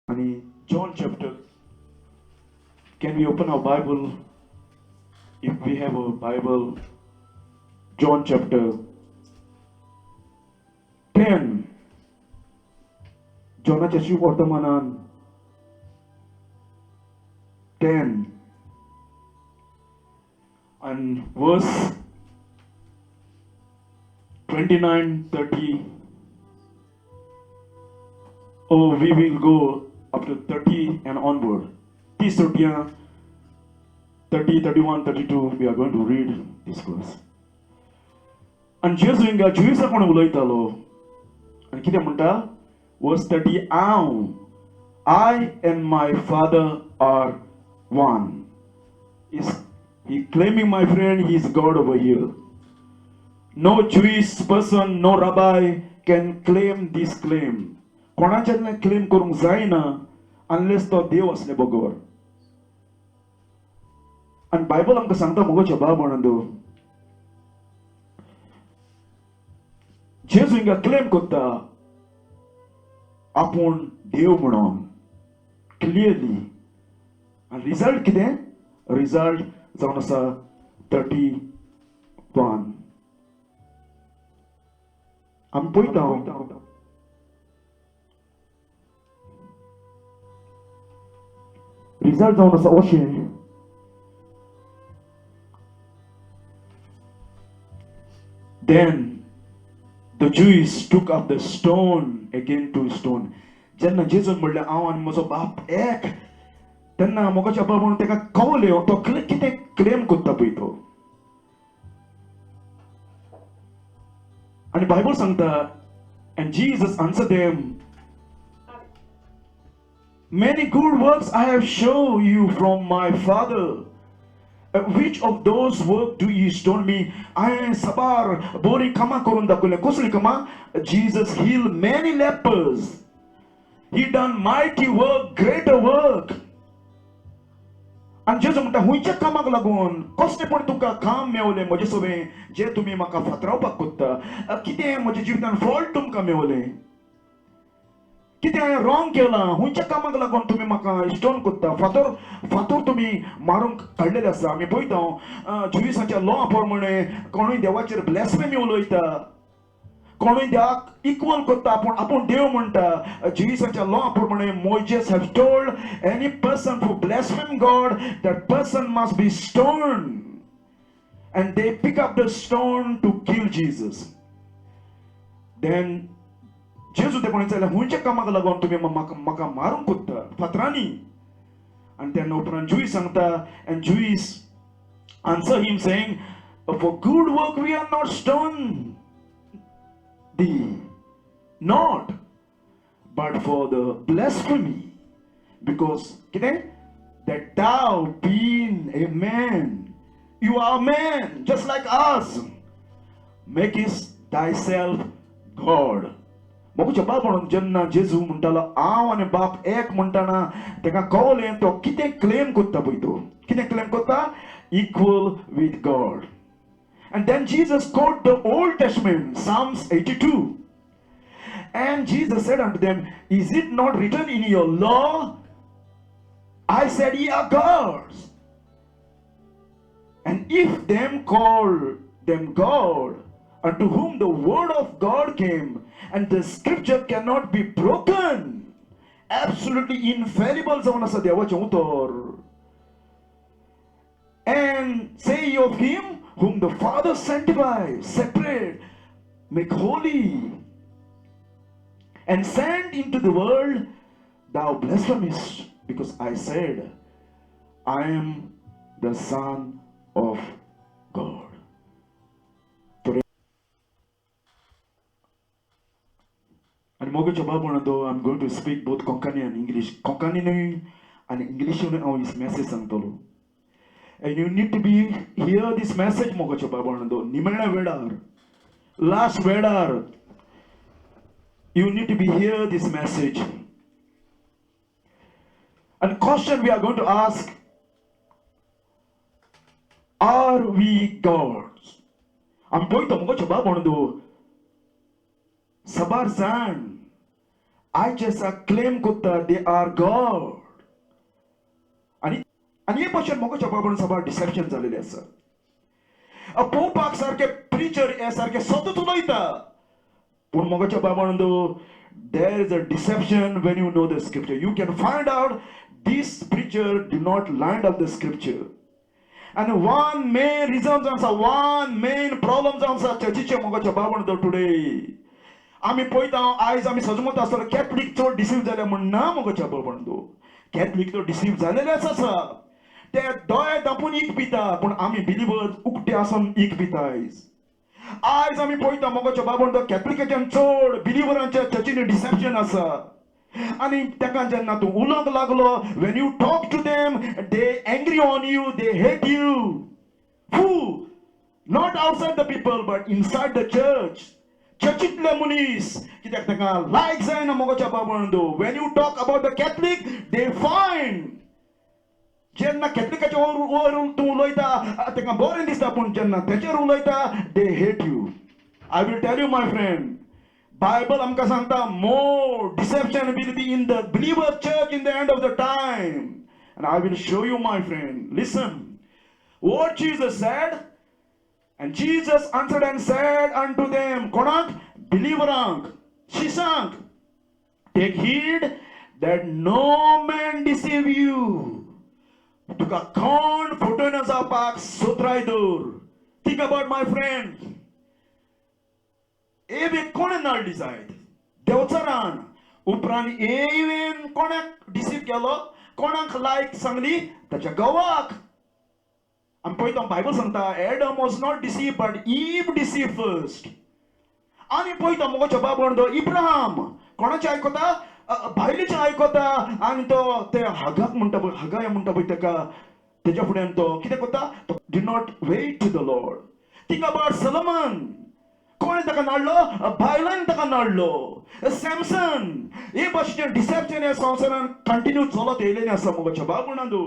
And John chapter, can we open our Bible? If we have a Bible, John chapter 10. Johnच्या वर्तमानान 10 and verse 29, 30. Oh, we will go up to 30 and onward. 30, 31, 32, we are going to read this verse. And Jesus इंगा जुईसा कोण उलयतालो आणि कितें म्हणटा verse 30 I and my Father are one. Is he claiming, my friend, he is God over here? No Jewish person, no rabbi can claim this claim. कोणाच्यान claim करूंक जायना unless तो देव असले बरोबर. आणि बायबल आमकां सांगता मोगोच्या बाब म्हणून जेजू हिंगा क्लेम करता आपूण देव म्हणून क्लियरली. आणि रिजल्ट कितें? रिजल्ट जावन आसा 31. आमी पळयता रिजल्ट जावन आसा अशें. Then the Jews took up the stone again to stone. जेन्ना जेजून म्हणलें हांव आनी म्हजो बाप एक, तेन्ना मोगाच्या बाप म्हणून ताका कळलें तो कितें क्लेम करता पळय तो. आनी बायबल सांगता and Jesus answered them, many good works I have shown you from my Father. Which of those work do you stone me? I sabar bori kama करून दाखवले. कसली कमा? Jesus healed many lepers. He done mighty work, greater work. आणि जेजू म्हणटा हुंयच्या कामाक लागून कसले पण तुका काम मेवले म्हजे सोबे जे तुम्ही म्हाका फातरावपाक कोत्ता. कितें म्हज्या जिवितान फॉल्ट तुमकां मेवले, कितें हांवें रॉंग केलां, हुंयच्या कामाक लागून तुम्ही म्हाका स्टोन कोत्ता. फातर तुम्ही मारूंक काडलेले आसा. आमी पळयता जुईसांच्या लॉ प्रमाणे कोणूय देवाचेर ब्लॅस्फेमी उलयता, कोणूय देवाक इक्वल करता, आपूण देव म्हणटा. जुईसांच्या लॉ प्रमाणे Moses have told any person who blaspheme God that person must be stoned. and they pick up the stone to kill Jesus. Then जेजू ते कोणी जाल्यार हुंयच्या कामाक लागून तुम्ही म्हाका मारूंक कोत्ता फातरांनी. आनी तेन्ना उपरांत जुईस सांगता and Jews answer him saying, for good work we are not stoned thee, not, but for the blasphemy, because कितें? that thou being a man, you are a man just like us, makest thyself God. मोगोच्या बाप म्हणून जेन्ना जेजू म्हणटालो हांव आनी बाप एक म्हणटाना तेका कळलें तो कितें क्लेम करता पळय तो. कितें क्लेम करता? Equal with God. And then Jesus quoted the Old Testament, Psalms 82. And Jesus said unto them, is it not written in your law, I said ye are gods? And if them call them God, unto whom the word of God came, and the scripture cannot be broken, absolutely infallible जावन आसा देवाचें उतर. And say ye of him whom the Father sanctified, separate, make holy, and sent into the world, thou blasphemest, because I said, I am the Son of God. And मोगोच्या बाब म्हणून I'm going to speak both Konkani and English. Konkani and English हांव this message सांगतलो. And you need to be hear this message मोगोच्या बाब म्हणून निमण्या वेळार, last वेळार, you need to be hear this message. And question we are going to ask, are we gods? आमी पळयता मोगोच्या बाब म्हणून sabar zan आयज आसा क्लेम कोत्ता दे आर गॉड. आणि आणि हे भाशेन म्हाका जबाबण सभा डिसेप्शन जालेले आसा. पळोवपाक सारके प्रिचर हे सारके सतत उलयता पूण म्हाका जबाबण there is a deception when you know the scripture. You can find out this preacher did not line up the scripture. And one main reason answer, one main problem answer churchचे मोगाच्या बाबण today. आम्ही पळयता आयज आम्ही सजमत आसतना Catholic चड deceive जाल्या म्हण ना मोगाच्या बाबण कॅथलीक तो डिसीव जालेलेच आसा. ते दोळे धापून ईक पिता पूण आमी बिलिवर्स उक्ते आसून ईक पिता आयज. आयज आमी पळयता मोगाच्या बाबण कॅथलिकाच्यान चड बिलिवरांच्या चर्चीनी डिसेप्शन आसा. आणि ताका जेन्ना तूं उलोवंक लागलो when you talk to them they angry on you, they hate you. Who? Not outside the people but inside the church. चर्चीतले मनीस कित्याक ताका लायक जायना मोगाच्या बाबण when you talk about the Catholic they find जेन्ना कॅथलिकाच्या वरून तूं उलयता ताका बरें दिसता पूण जेन्ना तेचेर उलयता they hate you. I will tell you my friend, Bible आमकां सांगता more deception will be in the believer church in the end of the time. And I will show you, my friend. Listen what Jesus said. And Jesus answered and said unto them, konak believerank shisank, take heed that no man deceive you. तुका कोण फटोवन जावपाक सोत्राय दवर. Think about my friend. एवे कोणे नाडली जायत देवचारान उपरांत even कोणाक deceive केलो, कोणाक लायक सांगली ताच्या घोवाक. आमी पळयता बायबल सांगता Adam was not deceive but Eve deceive first. आनी पळयता मोगाच्या बाबण इब्राहिम कोणाचें आयकता, बायलेचें आयकता. आनी तो ते हगाक म्हणटा पळय, हगाय म्हणटा पळय ताका, तेच्या फुड्यान तो कितें करता, तो did not wait to the Lord. Think about Solomon, कोणे ताका नाडलो, बायलांनी ताका नाडलो. सॅमसन हे भाशेचें डिसेप्शन ह्या संवसारान कंटिन्यू चलत येयलेलें आसा मोगाच्या बाबणांदू.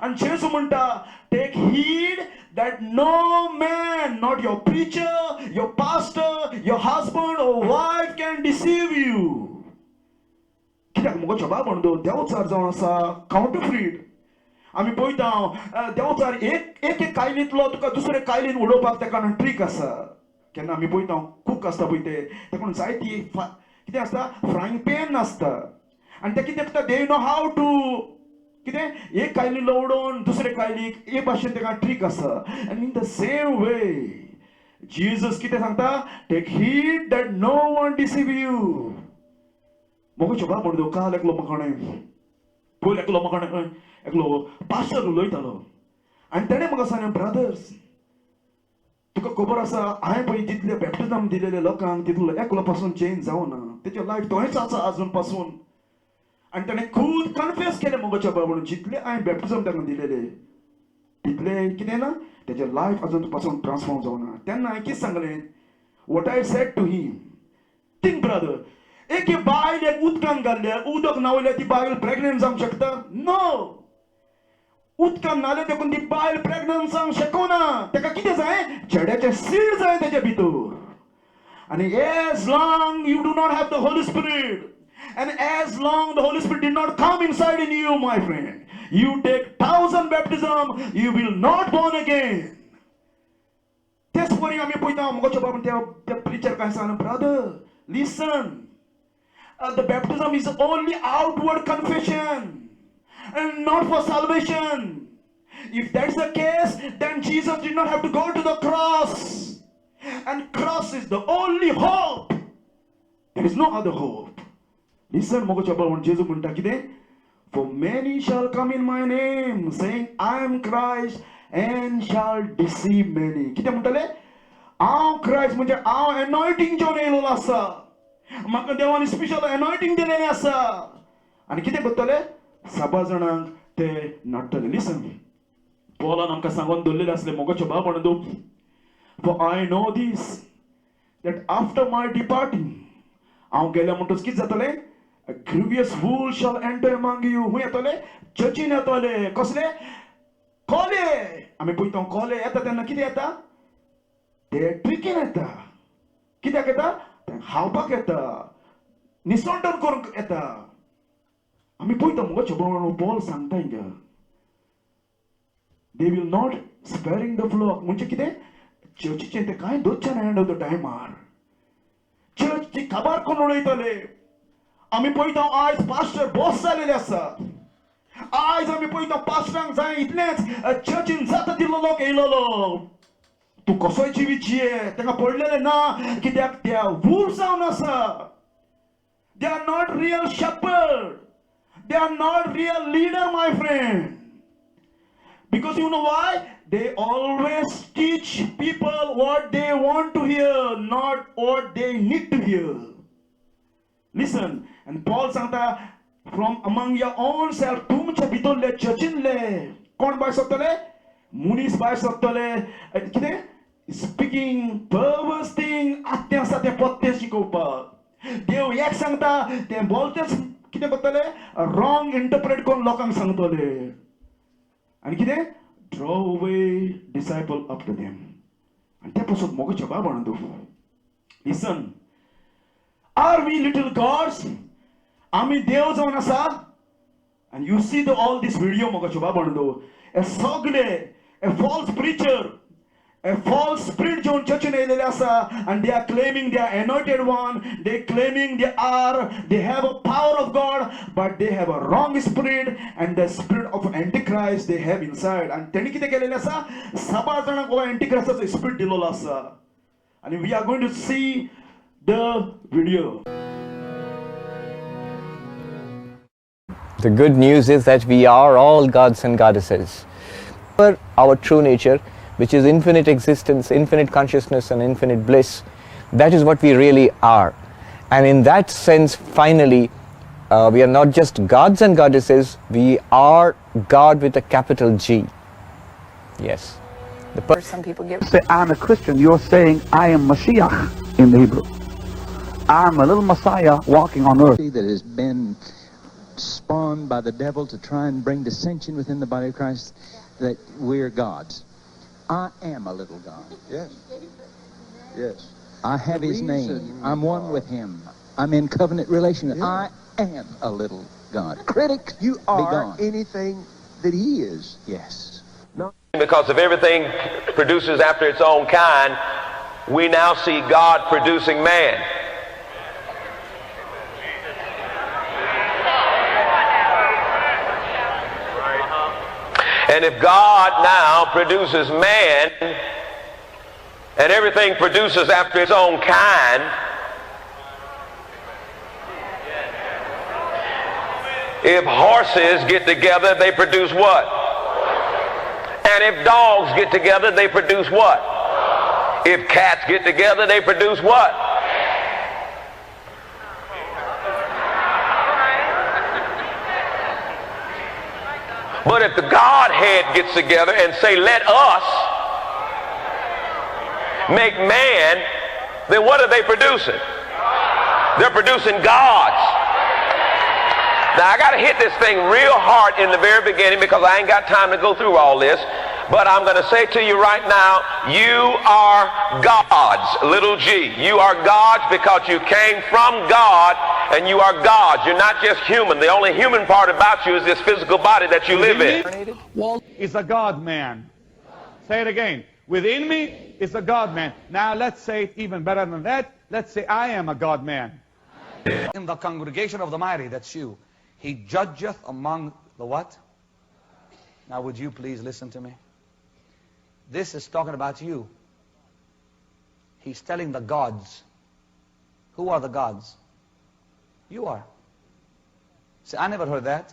आणि जेसू म्हणटा take heed that no man, not your preacher, your pastor, your husband or wife can deceive you. कित्याक मोगाच्या बाबण देवचार जावन आसा काउंटरफीट. आमी पळयता देवचार एक कायलींतलो तुका दुसरे कायलीन उडोवपाक ताका ट्रीक आसा. केन्ना आमी पळयता कूक आसता पळय ते ताका जायती कितें आसता, फ्रायंग पॅन आसता. आनी ते कितें करता, दे नो हाव टू कितें एक कायलीलो उडोवन दुसरे कायलीक हे भाशेन ताका ट्रीक आसा. आनी in the same way Jesus कितें सांगता, take heed that no one deceive you. मोगाच्या बाबण काल एकलो म्हाका पयलो एकलो म्हाका एकलो पास्टर उलयतालो आनी ताणें म्हाका सांगलें, ब्रदर्स तुका खबर आसा हांवें पळय जितले बॅप्टिजम दिलेले लोकांक तितलो एकलो पासून चेंज जावना, तेजें लायफ थंयच आसा आजून पासून. आनी ताणें खूब कन्फेस केलें मोगाच्या बाबण जितले हांवें बॅप्टिजम ताका दिलेले तितले कितें ना, तेजें लायफ आजून पासून ट्रान्सफॉर्म जावना. तेन्ना हांवें कितें सांगलें, what I said to him, think brother, एक बायल एक उदकान घाल्ल्या उदक न्हावल्या ती बायल प्रेग्नेंट जावंक शकता? नो. उदकान न्हाले देखून ती बायल प्रेग्नेंट जावंक शकना. ताका कितें जाय, चेड्याचें सीड जाय तेच्या भितर. आनी as long you do not have the holy spirit and as long the Holy Spirit did not come inside in you, my friend, you take 1,000 baptism, you will not born again. This morning आम्ही पळयता मोगाच्या बाबण त्या preacher काय सांगना, brother listen, the baptism is only outward confession and not for salvation. If that's the case, then Jesus did not have to go to the cross, and cross is the only hope. There is no other hope. Listen, मोगाच्या बाबण जेजू म्हणटा कितें, for many shall come in my name saying I am Christ and shall deceive many. कितें म्हणटले, हांव Christ म्हणजे हांव एनॉयटिंग घेवन येयलो आसा, म्हाका देवान स्पेशल एनॉयटिंग दिलेलें आसा. आनी कितें करतले, 7 जाणांक ते नाडटले. लिसन, पॉलान आमकां सांगून दवरलेलें आसलें मोगाच्या बाबण for I know this that after my departing हांव गेल्या म्हणटच कितें जातलें, a grievous fool shall enter among you. हूंय येतले, चर्चीन येतले. कसले कोले, आमी पळयता कोले येता तेन्ना कितें येता, ते ट्रिकीन येता. कित्याक येता, ते खावपाक येता. निसंडन करूंक येता. आम्ही पळयता मुगो चबोन पॉल सांगता हिंगा. They will not sparing the flock. म्हणजे कितें चर्चीचें ते कांय दोतचे ना एंड ऑफ द टायमार. चर्च ची खबर कोण उडयतले. आम्ही पळयता आयज पास्टर बॉस जालेले आसा. आयज आम्ही पळयता पास्टरांक जाय इतलेंच चर्चीन जाता दिल्लो लोक येयलोलो. तूं कसोय जिवीत जिये तांकां पडलेलें ना कित्याक त्या वूल्फ जावन आसा. They are not real shepherd. They are not real leader, my friend. Because you know why? They always teach people what they want to hear, not what they need to hear. Listen, and Paul सांगता from among your own self तुमच्या भितरले चर्चिनले कोण भायर सरतले? मुनीस भायर सरतले. कितें? Speaking perverse thing आत्तें आसा तें पत्तें शिकोवपाक. देव एक सांगता तें बोलतेच कितें करतले? रॉंग इंटरप्रेट करून लोकांक सांगतले. आणि कितें? Draw away disciple up to them. आणि ते पासून मोग जबाब आणतो. Listen. Are we little gods? आम्ही देव जावन आसा? And you see all this video मोग जबाब आणतो. A सगळे a false preacher, a false spirit घेवन चर्चीन येयलेले आसा and they are claiming they are anointed one, they claiming they have a power of God, but they have a wrong spirit and the spirit of antichrist they have inside. and त्यांनी कितें केलेले आसा? 6 जाणांक हो antichristaचो spirit दिलेलो आसा. and we are going to see the video. The good news is that we are all gods and goddesses. Our true nature, which is infinite existence, infinite consciousness and infinite bliss, that is what we really are. And in that sense, finally, we are not just gods and goddesses, we are God with a capital G. Yes. Some people give. Say, I'm a Christian, you're saying I am Mashiach in the Hebrew. I'm a little Messiah walking on earth. That has been spawned by the devil to try and bring dissension within the body of Christ, that we're gods. I am a little God. Yes. Yes. I have his name. I'm one with him. I'm in covenant relation. I am a little God. Critics, You be are gone. anything that he is. Yes. Because if everything produces after its own kind, we now see God producing man. And if God now produces man, and everything produces after its own kind, if horses get together, they produce what? And if dogs get together, they produce what? If cats get together, they produce what? But if the Godhead gets together and say, let us make man, then what are they producing? They're producing gods. Now I got to hit this thing real hard in the very beginning because I ain't got time to go through all this. But I'm going to say to you right now, you are gods, little g. You are gods because you came from God and you are gods. You're not just human. The only human part about you is this physical body that you live in. Walt is a God-man. Say it again. Within me is a God-man. Now let's say it even better than that. Let's say I am a God-man. In the congregation of the mighty, that's you. He judgeth among the what? Now would you please listen to me? This is talking about you. He's telling the gods. Who are the gods? You are. See, I never heard that.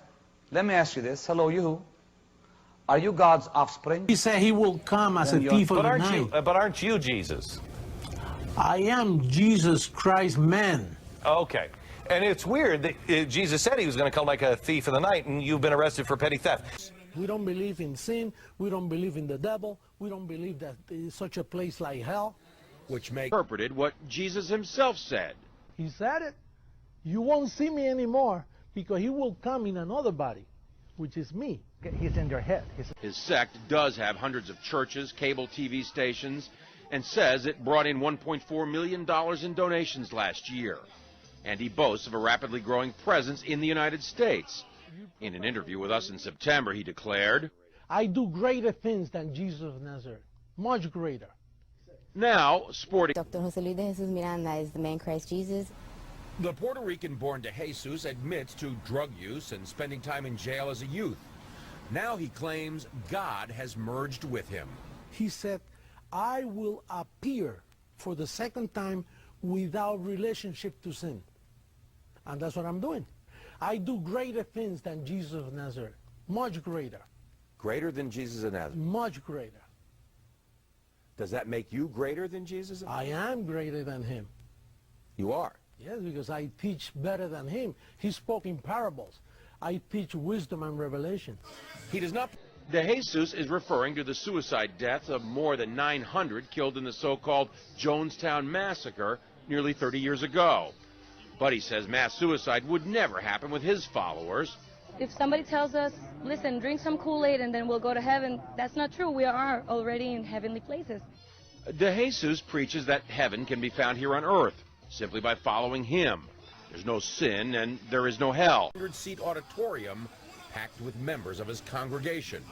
Let me ask you this. Hello, you. Are you God's offspring? He said he will come as a thief of the night. But aren't you Jesus? I am Jesus Christ, man. Okay. And it's weird that Jesus said he was going to come like a thief in the night, and you've been arrested for petty theft. We don't believe in sin. We don't believe in the devil. We don't believe that there is such a place like hell. Which makes interpreted what Jesus himself said. He said it. You won't see me anymore because he will come in another body, which is me. He's in your head. His sect does have hundreds of churches, cable TV stations, and says it brought in $1.4 million in donations last year. and he boasts of a rapidly growing presence in the United States. In an interview with us in September, he declared, I do greater things than Jesus of Nazareth, much greater. Now, sporting. Dr. Jose Luis de Jesus Miranda is the man Christ Jesus. The Puerto Rican-born De Jesus admits to drug use and spending time in jail as a youth. Now he claims God has merged with him. He said, I will appear for the second time without relationship to sin. And that's what I'm doing. I do greater things than Jesus of Nazareth, much greater. Greater than Jesus of Nazareth? Much greater. Does that make you greater than Jesus of Nazareth? I am greater than him. You are? Yes, because I teach better than him. He spoke in parables. I teach wisdom and revelation. He does not. De Jesus is referring to the suicide deaths of more than 900 killed in the so-called Jonestown Massacre nearly 30 years ago. But he says mass suicide would never happen with his followers. If somebody tells us, listen, drink some Kool-Aid and then we'll go to heaven, that's not true. We are already in heavenly places. De Jesus preaches that heaven can be found here on earth simply by following him. There's no sin and there is no hell. 100-seat auditorium packed with members of his congregation.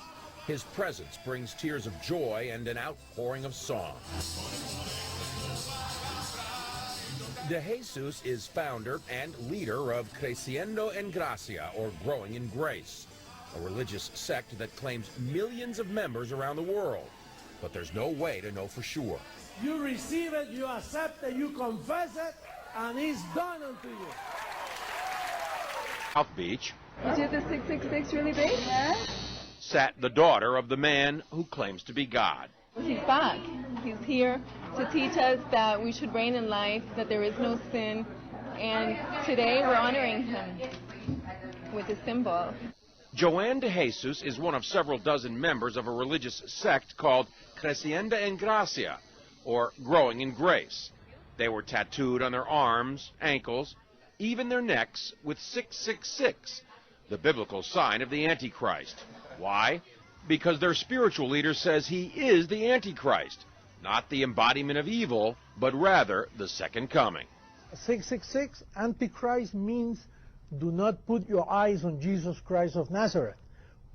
His presence brings tears of joy and an outpouring of song. De Jesus is founder and leader of Creciendo en Gracia, or Growing in Grace, a religious sect that claims millions of members around the world. But there's no way to know for sure. You receive it, you accept it, you confess it, and it's done unto you. South Beach. Is the 666 really big? Yeah. Sat the daughter of the man who claims to be God. He's back. He's here to teach us that we should reign in life, that there is no sin, and today we're honoring him with a symbol. Joanne De Jesus is one of several dozen members of a religious sect called Creciendo en Gracia, or Growing in Grace. They were tattooed on their arms, ankles, even their necks with 666, the biblical sign of the Antichrist. Why? Because their spiritual leader says he is the Antichrist, not the embodiment of evil, but rather the second coming. 666, Antichrist means do not put your eyes on Jesus Christ of Nazareth.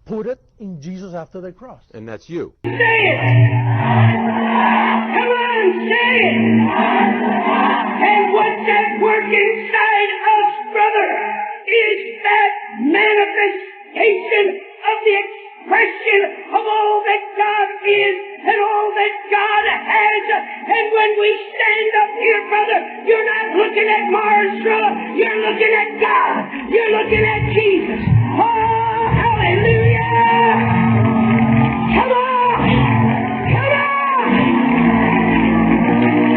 Put it in Jesus after the cross. And that's you. Say it! Come on, say it! And what's that work inside us, brother, is that manifestation of the expression of all that God is and all that God has. And when we stand up here, brother, you're not looking at Marsra, you're looking at God, you're looking at Jesus. Oh, hallelujah! Come on! Come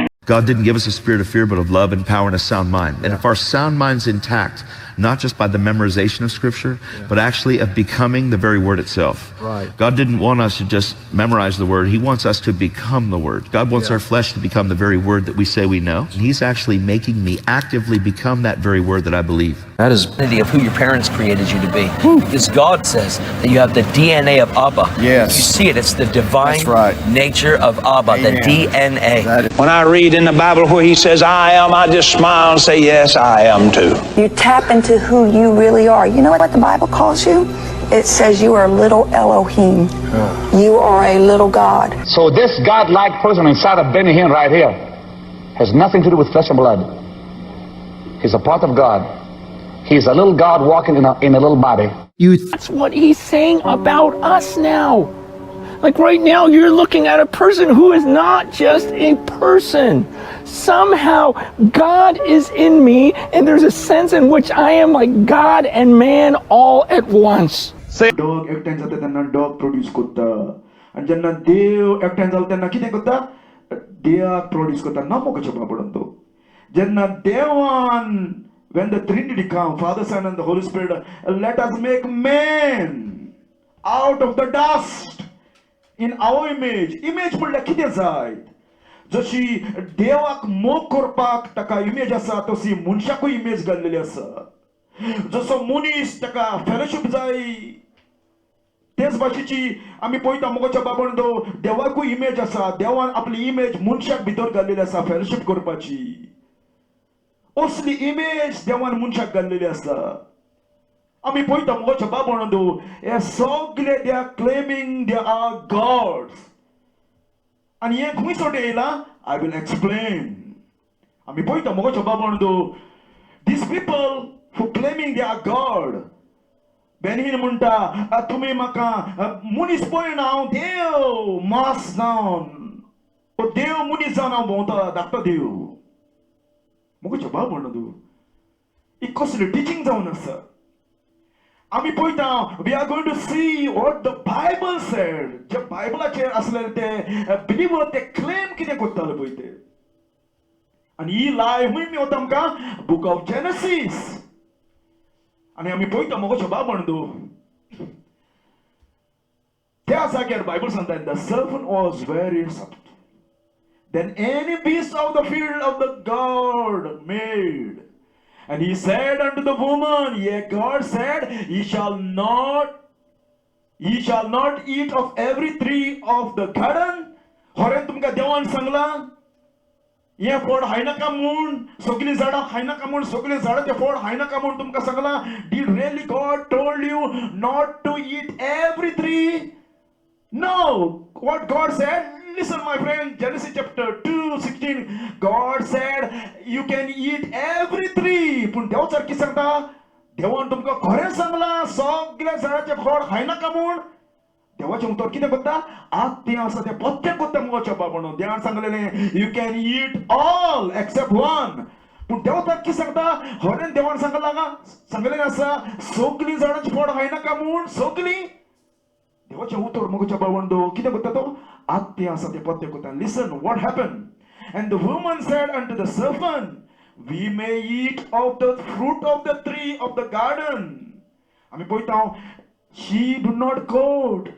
on! God didn't give us a spirit of fear, but of love and power and a sound mind. And if our sound mind's intact, not just by the memorization of Scripture, but actually of becoming the very Word itself. Right. God didn't want us to just memorize the Word. He wants us to become the Word. God wants our flesh to become the very Word that we say we know. And He's actually making me actively become that very Word that I believe. That is the identity of who your parents created you to be. Because God says that you have the DNA of Abba. Yes. You see it, it's the divine That's right. nature of Abba, Amen. the DNA. When I read in the Bible where he says, I am, I just smile and say, yes, I am too. You tap into who you really are. You know what the Bible calls you? It says you are little Elohim. You are a little God. So this God-like person inside of Benny Hinn right here has nothing to do with flesh and blood. He's a part of God. He's a little God walking in a little body. That's what he's saying about us now. Like right now, you're looking at a person who is not just a person. Somehow, God is in me, and there's a sense in which I am like God and man all at once. Dog एकट्यान जाता त्यांना dog produce करता आणि जेन्ना देव एकट्यान जाता त्यांना कितें करता देवाक produce करता नामोकाच्या बाबडंतो जेन्ना देवान when the Trinity come, Father, Son and the Holy Spirit, let us make man out of the dust in our image म्हणल्यार कितें जाय जशी देवाक मोग करपाक ताका इमेज आसा तशी मनशाकूय इमेज घाल्लेली आसा जसो मनीस ताका फेलोशिप जाय तेच भाशेची आमी पळयता मोगाच्या बाबडो देवाकूय इमेज आसा देवान आपली इमेज मनशाक भितर घाल्लेली आसा फेलोशिप करपाची असली इमेज देवान मनशाक घाल्लेली आसा. आमी पळयता मुगोच्या बाबणो हे सगळे they are claiming they are gods. आनी हे खंयसर येयला आय विल एक्सप्लेन. आमी पळयता मुगोच्या बाबणो these people who claiming they are God. बेनीन म्हणटा तुम्ही म्हाका मनीस पळयना हांव देव मास जावन देव मनीस जावन हांव भोंवता धाकटो देव. मुगोच्या बाबणो ही कसली टिचींग जावन आसा. आमी पळयता we are going to see what the Bible said. जे बायबलाचेर आसलेले ते बिलीवर ते क्लेम कितें करताले पळय ते. आनी ही लाय हूंय मेवता आमकां बूक ऑफ जेनेसीस. आनी आमी पळयता मुगोच्या बाबणो त्या जाग्यार बायबल सांगता the serpent was very soft then any beast of the field of the God made. And he said unto the woman, yea, God said, ye shall not eat of every tree of the garden. Horen तुमका देवान सांगला हे फळ खायनाका म्हूण, सगळीं झाडां खायनाका म्हूण, सगळीं झाडांचे फळ खायनाका म्हूण तुमका Sangla. Did really God told you not to eat every tree? No. What God said? Listen, my friend, Genesis chapter 2:16. God said you can eat every tree. पूण देव सारकी सांगता देवान तुमका खरें सांगला सगळ्या झाडांचे फळ खायनाका म्हूण. देवाचें उतर कितें करता आत तें आसा तें पत्तें करता मुगोच्या बाबणो. देवान सांगलेलें you can eat all except one. पूण देव सारकी सांगता खरें देवान सांगलेलें आसा सगळीं झाडांची फळ खायनाका म्हूण. सगळीं देवाचें उतर मुगोच्या बाबणो कितें करता तो आत तें आसा तें पत्तें करता. Listen what happen. And the woman said unto the serpent, we may eat of the fruit of the tree of the garden. आमी पळयता she did not quote.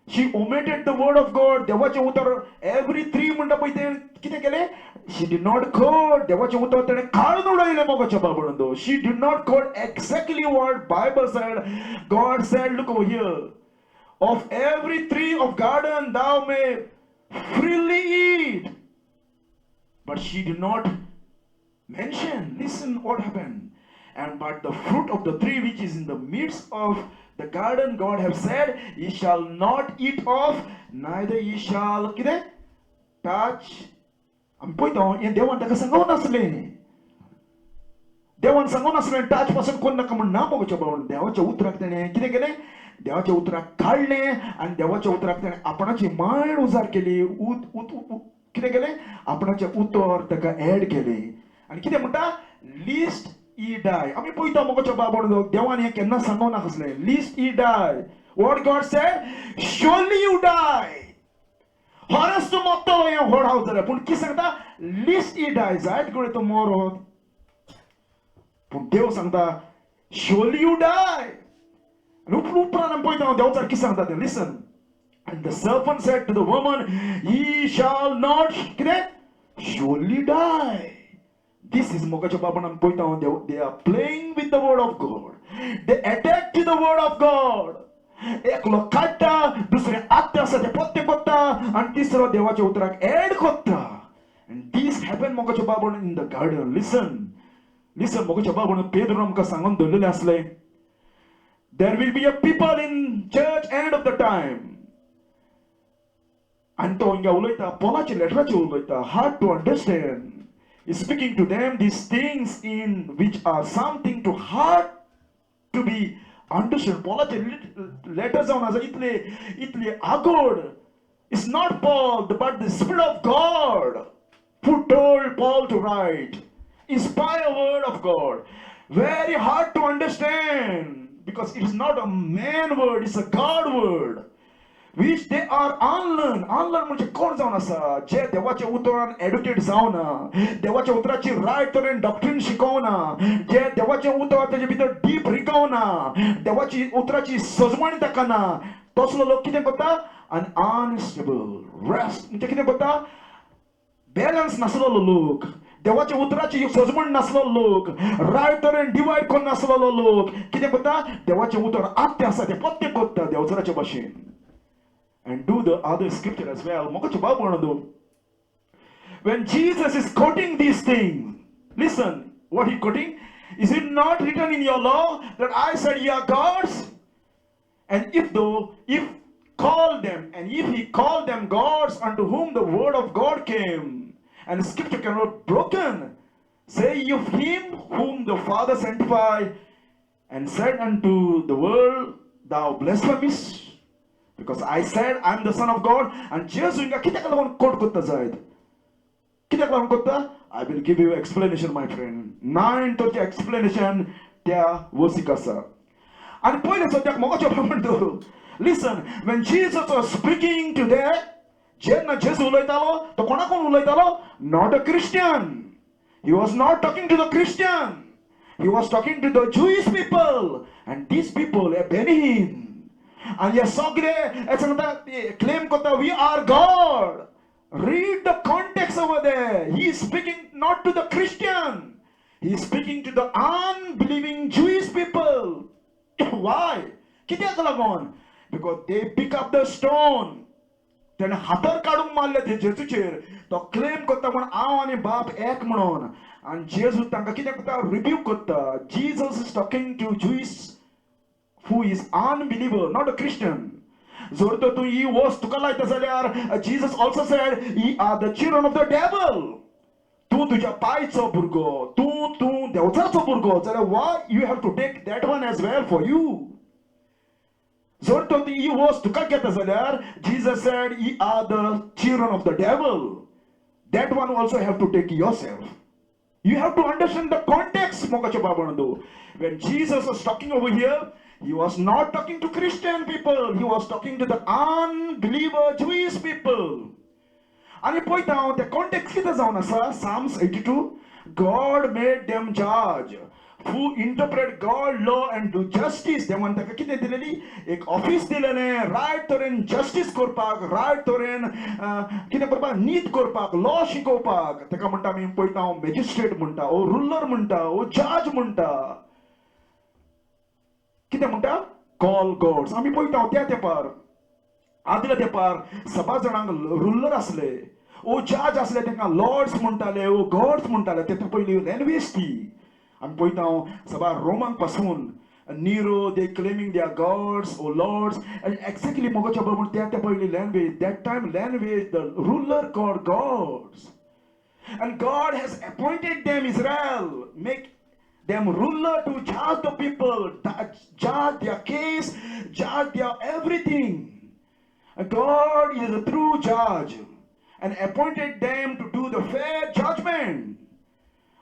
She omitted the word of God. देवाचें उतर every tree म्हणटा पळय तें कितें केलें. She did not quote. देवाचें उतर तेणें काडून उडयलें मोगाच्या बाबणो. She did not quote exactly what Bible said. God said, look over here. Of every tree of garden thou may freely eat. But she did not mention. Listen what happened. And but the fruit of the tree which is in the midst of the garden, God have said, ye shall not eat of, neither ye shall touch. आमी पळयता हें देवान ताका सांगून नासलें. देवान सांगून नासलें टच पासून कोण नाका म्हण ना मुगोच्या बाबणो. देवाच्या उतराक तेणें कितें केलें देवाच्या उतराक काडलें आनी देवाच्या उतराक तेणें आपणाची मायंड उजार केली. कितें केलें आपणाचें उतर ताका एड केलें. आनी कितें म्हणटा लिस्ट ई डाय. आमी पळयता मुगोच्या बाबणो देवान हें केन्ना सांगूं नासलें. Lest ye die. What God said surely you die. खरेंच तूं मरतलो हें व्हड हांव जाल्यार. पूण कितें सांगता लिस्ट ई डाय. जायत कडेन तूं मरत पूण देव सांगता शोरली यू डाय. उपरांत आमी पळयता देव सारकी सांगता तें. Listen. And the serpent said to the woman, ye shall not surely die. This is mogacha babanam poita. They are playing with the word of God. They attack to the word of God. एकलो काढता दुसरे आत्ते आसा ते पत्ते कोत्ता आनी तिसरो देवाच्या उतराक एड कोत्ता. And this happened mogacha babanam in the garden. Listen mogacha babanam Pedro आमकां सांगून दवरलेलें आसलें. There will be a people in church end of the time. And तो हिंगा उलयता पॉलाचे लेटराचे उलयता hard to understand. He's speaking to them these things in which are something to hard to be understood. पॉलाचे letter जावन आसा इतले आगोड. It's not Paul but the Spirit of God who told Paul to write. Inspired word of God. Very hard to understand because it is not a man word, it's a God word. Which they are unlearned. Unlearned म्हणजे कोण जावन आसा जे देवाच्या उतरान educate जावना. देवाच्या उतराची riot तरेन doctrine शिकोवना. जे देवाचे उतर तेजे भितर डीप रिकवना. देवाची उतराची सजवण ताका ना. तसलो लोक कितें करता an unstable rest म्हणजे कितें करता बॅलन्स नासलेलो लोक. देवाच्या उतराची सजवण नासलेलो लोक. रायट तरेन डिवायड करून नासलेलो लोक कितें करता देवाचे उतर आत्ते आसा ते पत्ते करता देवचराचे भाशेन. And do the other scripture as well. Mogacha babanado. When Jesus is quoting these things, listen, What he quoting? Is it not written in your law that I said ye are gods? And if he called them gods unto whom the word of God came, and scripture cannot be broken, say ye of him whom the Father sanctified, and said unto the world, thou blasphemest, because I said I am the Son of God. And Jesus inga kitak lawan quote kutta zaid. Kitak lawan kutta? I will give you explanation, my friend. 9 to explanation त्या वसिकasa. And पहिले सद्याक मोगाचो म्हणतो. Listen, when Jesus was speaking to that, जेन्ना जेसू उलयतालो तो कोणाकोण उलयतालो? Not a Christian. He was not talking to the Christian. He was talking to the Jewish people. And these people are Benin. And ye सगळे claim करता we are God. Read the context over there. He is speaking not to the Christian. He is speaking to the unbelieving Jewish people. Why? कित्याक लागोन? Because they pick up the stone. तेणे हातर काडून मारले ते जेजूचेर. तो claim करता पण हांव आनी बाप एक म्हणून. आणि जेजू तांकां कित्याक करता? रिब्यूक करता. Jesus is talking to Jewish who is unbeliever, not a Christian. जर तर तू ही वस्त तुका लायता जाल्यार Jesus also said, ye are the children of the devil. तू तुझ्या पायचो भुरगो, तू देवचाचो भुरगो जाल्यार why you have to take that one as well for you? जर तर ती ही वस्त तुका घेता जाल्यार Jesus said, ye are the children of the devil. That one also have to take yourself. You have to understand the context, mogacho babando. When Jesus was talking over here, he was not talking to Christian people. He was talking to the unbeliever Jewish people. And point out the context kita zauna sa Psalms 82. God made them judge, who interpret God law and do justice. They want to किती दिलेली एक office दिलेले right तोरेन justice करपाक, right तोरेन किती करपाक नीत करपाक, law शिकोवपाक. तेका म्हणटा आमी पळयता हांव magistrate म्हणटा, ओ ruler म्हणटा, ओ judge म्हणटा. कितें म्हणटा? Call gods. आमी पळयता त्या तेंपार आदल्या तेंपार सभा जाणांक रुलर आसले, ओ जज आसले तांकां लॉर्ड्स म्हणटाले, ओ गॉड्स म्हणटाले. तेच्या पयलीं लँग्वेज ती आमी पळयता सभा रोमांक पासून Nero, they claiming they are gods or lords, and exactly mogacha babon त्या पयलीं language. That time language the ruler called gods, and God has appointed them Israel, make them ruler to judge the people, judge their case, judge their everything. And God is a true judge and appointed them to do the fair judgment.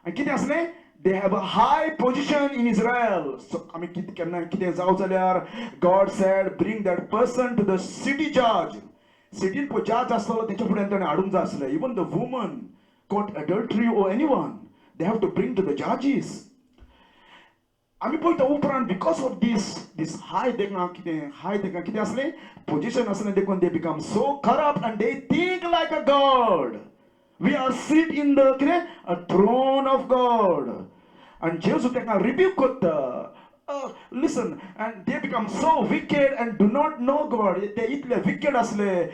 And कितें आसलें? They have a high position in Israel. So I mean, कितें जावं जाल्यार God said, bring that person to the city judge. City po judge आसलो तेच्या फुड्यान ताणें हाडूंक जाय आसलें. Even the woman caught adultery or anyone, they have to bring to the judges. आमी पळयता उपरांत because of this high कितें आसलें position आसलें देखून they become so corrupt and they think like a god. We are sit in the कितें a throne of God. And Jesus तांकां rebuke करता. Listen, and they become so wicked and do not know God. They इतले wicked आसले.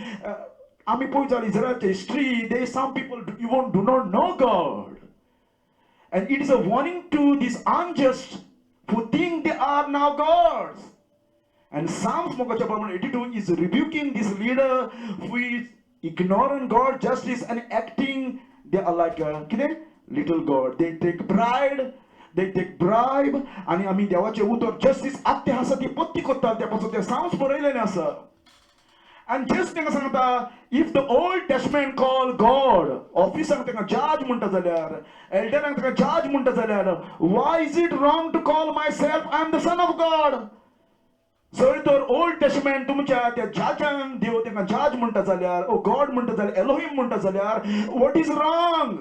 आमी पळयता Israel's history. There some people even do not know God. And it is a warning to these unjust who think they are now gods. And Psalms 82 is rebuking this leader who is ignoring God justice and acting they are like a little God. They take pride, they take bribe, आणि आम्ही देवाचे उतर justice आत्ते आसा ती पत्ती करतात त्यापासून ते Psalms बरयलेले आसा. And just तांकां सांगता, if the Old Testament call God, officer तांकां judge म्हणटा जाल्यार, elderank तांकां judge म्हणटा जाल्यार, why is it wrong to call myself I am the son of God? जर तर Old Testament तुमच्या त्या जजांक देव तांकां judge म्हणटा जाल्यार, ओ God म्हणटा जाल्यार, Elohim म्हणटा जाल्यार, what is wrong?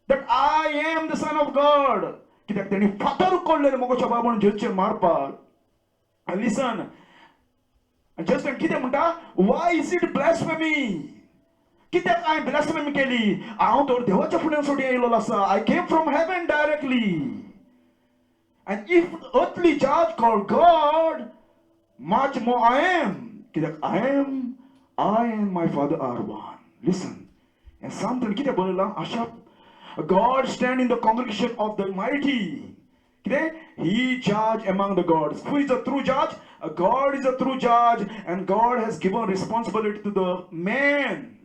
That I am the son of God. कित्याक तेणी फातर कोल्लेले मोगोच्या बाबून जेचेर मारपाक. And listen, and just कितें म्हणटा, why is it blasphemy? कित्याक हांवें blasphemy केली? हांव तर देवाच्या फुड्यान सोडी येयलो आसा. I came from heaven directly. And if earthly judge called God, much more I am. कित्याक I and my Father are one. Listen. And something कितें बरयलां? God stand in the congregation of the mighty. He judge among the gods. Who is a true judge? God is a true judge, and God has given responsibility to the man.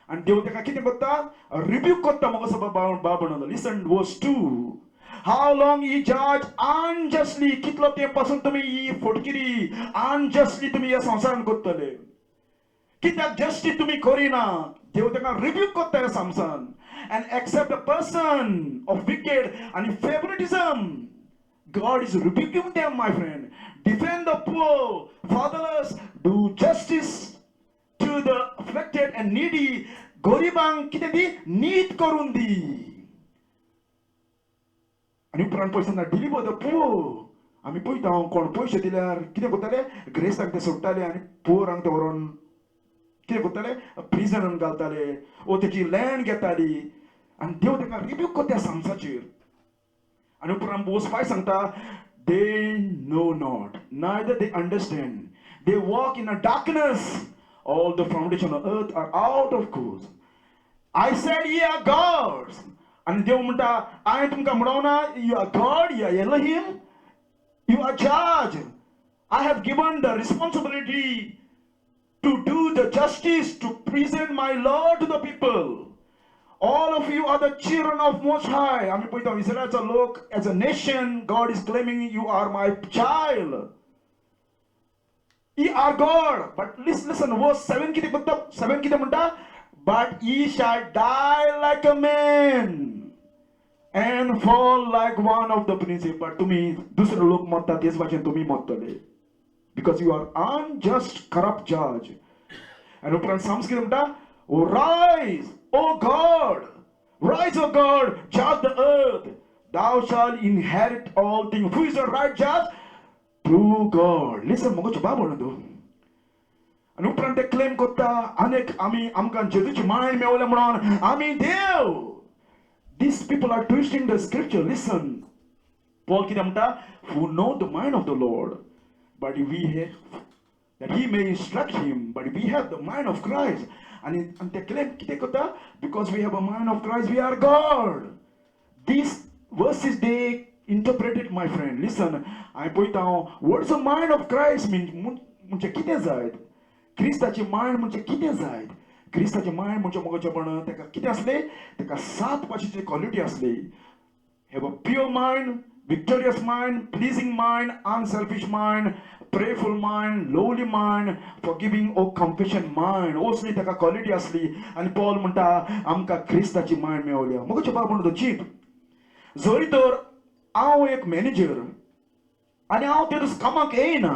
And देव तेका कितें करता? Rebuke करता मगो सब बाबणो. Listen, verse 2. How long he judge unjustly? कितलो तेंप पासून तुम्ही ही फटकिरी unjustly तुम्ही ह्या संसारान करतले? कित्याक जस्टिस तुम्ही करिना? देव तेका रिब्यूक करता ह्या संसारान. And accept a person of wicked and favoritism. God is rebuking them, my friend. Defend the poor, fatherless, do justice to the afflicted and needy. गरिबांक कितें दी? नीत करून दी. आनी उपरांत पयस deliver the poor. आमी पळयता कोण पयशे दिल्यार कितें करताले? ग्रेसांक ते सोडटाले आनी पुअरांक ते व्हरून कितें करताले? प्रिजनान घालताले. ओ तेची लँड घेताली. आनी देव तेका रिब्यूक करता सांसाचेर. आनी उपरांत verse 5 सांगता, they know not, neither they understand. They walk in a darkness. All the foundation of earth are out of course. I said ye are gods. And देव म्हणटा, हांवें तुमकां म्हणोना, you are God, you are Elohim, you are judge. I have given the responsibility to do the justice, to present my law to the people. All of you are the children of Most High. आम्ही पळयता इस्रायलचा लोक as a nation, God is claiming you are my child. Ye are God. But listen, verse 7 किती म्हणता? 7 किती म्हणता? But ye shall die like a man and fall like one of the princes. But तुम्ही दुसरे लोक म्हणता तेच भाशेन तुम्ही म्हणतले. Because you are unjust, corrupt judge. आणि उपरांत Psalms किती म्हणता? Oh, rise, O God, rise, O God, judge the earth. Thou shalt inherit all things. Who is the right judge? True God. Listen, मगो चबा बोलतो. आणि उपरांत ते क्लेम करता, अनेक आम्ही आमकां जेजूची माय मेवले म्हणून आम्ही देव. These people are twisting the scripture. Listen, Paul कितें म्हणटा? Who know the mind of the Lord, but we have that he may instruct him. But we have the mind of Christ. And they claim कितें करता? Because we have a mind of Christ, we are God. These verses they interpreted, my friend. Listen, हांवें पळयता what's the mind of Christ mean? म्हणजे कितें जायत? क्रिस्ताची mind म्हणजे कितें जायत? क्रिस्ताची मायंड म्हणजे मगोचेपण तेका कितें आसलें? तेका 7 भाशेची क्वॉलिटी आसली. Have a pure mind, victorious mind, pleasing mind, unselfish mind, prayerful mind, lowly mind, forgiving or compassion mind. असली तेका क्वॉलिटी आसली. आनी पॉल म्हणटा आमकां क्रिस्ताची मायंड मेवल्या. मगोचे बाब म्हणटा चीप. जरी तर हांव एक मॅनेजर आनी हांव ते दीस कामाक येयना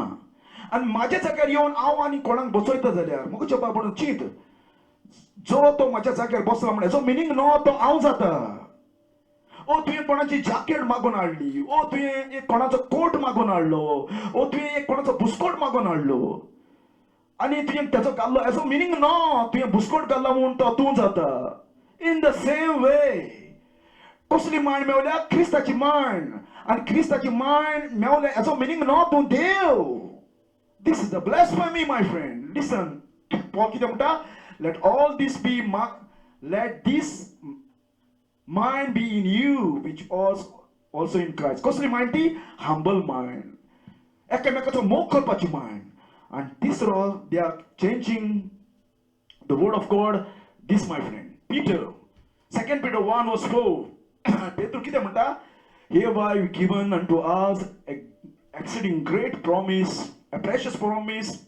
आनी म्हाज्या जाग्यार येवन हांव आनी कोणाक बसयता जाल्यार मगोचे बाब म्हणटा चीत. जो तो म्हाज्या जाग्यार बसला म्हण हेजो मिनींग नो तो हांव जाता. ओ तुवें कोणाची जॅकेट मागून हाडली, ओ तुवें एक कोणाचो कोट मागून हाडलो, ओ तुवें एक कोणाचो बुस्कोट मागून हाडलो आनी तुवें तेचो घाल्लो हेजो मिनींग नो तुवें बुस्कोट घाल्ला म्हूण तो तूं जाता. इन द सेम वे कसली मायंड मेवल्या? क्रिस्ताची मायंड. आनी क्रिस्ताची मायंड मेवल्या हेजो मिनींग नो तूं देव. This is the blasphemy, my friend. Listen, Paul कितें म्हणटा? Let all these be let this mind be in you, which was also in Christ. कसली मायंड ती? Humble mind. एकामेकाचो मोग करपाची mind. And this all they are changing the word of God. This, my friend, Peter, 2 Peter 1 verse 4. Peter कितें म्हणटा? Hereby given unto us exceeding great promise, a precious promise,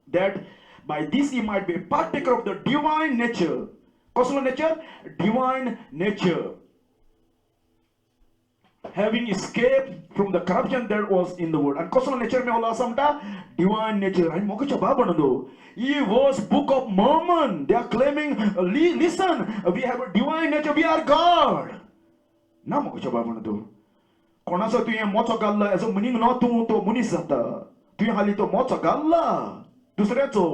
that by this he might be a partaker of the divine nature. कसलो nature? Divine nature. Having escaped from the corruption that was in the world. And कसलो nature मेवलो आसा म्हणटा? Divine nature. आनी मोगोच्या बाबा न्हू. He was Book of Mormon. They are claiming, listen, we have a divine nature, we are God. ना मोगोच्या बाबा न्हू. कोणाचो तुवें मोचो घाल्ला हेजो मिनींग नो तूं तो मनीस जाता. तुवें हालीं तो मोचो घाल्ला दुसऱ्याचो.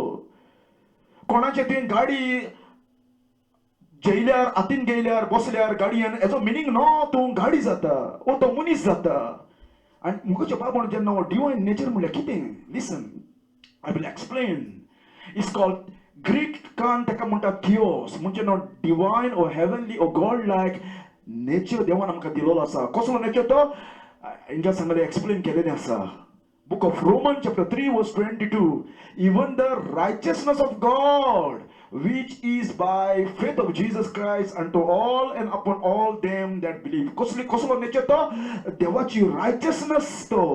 कोणाचे तुवें गाडी जैल्यार हातीन गेल्यार बसल्यार गाडयेन हेजो मिनींग नो तूं गाडी जाता ओ तो मनीस जाता. आनी मुगोचे बाबा जेन्ना हो डिवायन नेचर म्हणल्यार कितें? Listen, I will explain. It's called Greek कान तेका म्हणटा थियोस म्हणजे नो डिवायन ओ हेवनली ओ गॉड लायक नेचर देवान आमकां दिलोलो आसा. कसलो नेचर तो इंजा सांगले एक्सप्लेन केलेलें आसा. Book of Romans chapter 3 verse 22. Even the righteousness of God which is by faith of Jesus Christ unto all and upon all them that believe. कसलो nature तो देवाची righteousness तो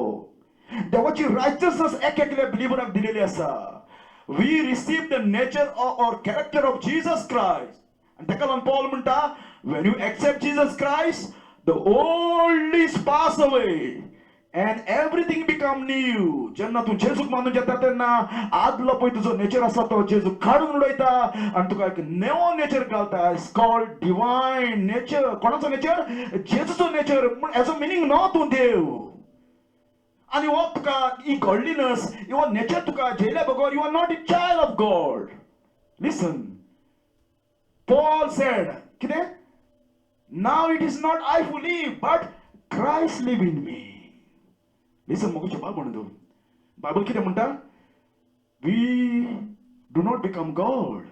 देवाची righteousness एक एकल्या बिलीवराक दिलेली आसा. We receive the nature or character of Jesus Christ. And ताका लागून Paul म्हणटा, when you accept Jesus Christ, the old is passed away and everything become new. जेन्ना तू जेजूक मानून घेता तेन्ना आदलो पळय तुजो नेचर आसा तो जेजू काडून उडयता आनी तुका एक नेवो नेचर घालता. It's called divine nature. कोणाचो नेचर? जेजूचो नेचर. एज अ मिनींग नो तूं देव. आणि हो तुका ही गॉडलीनेस हो नेचर तुका जेल्या बगर you are not a child of God. Listen, Paul said, कितें? Now it is not I who live, but Christ live in me. Listen, मोगोचे बाब म्हणू. बायबल कितें म्हणटा? We do not become God.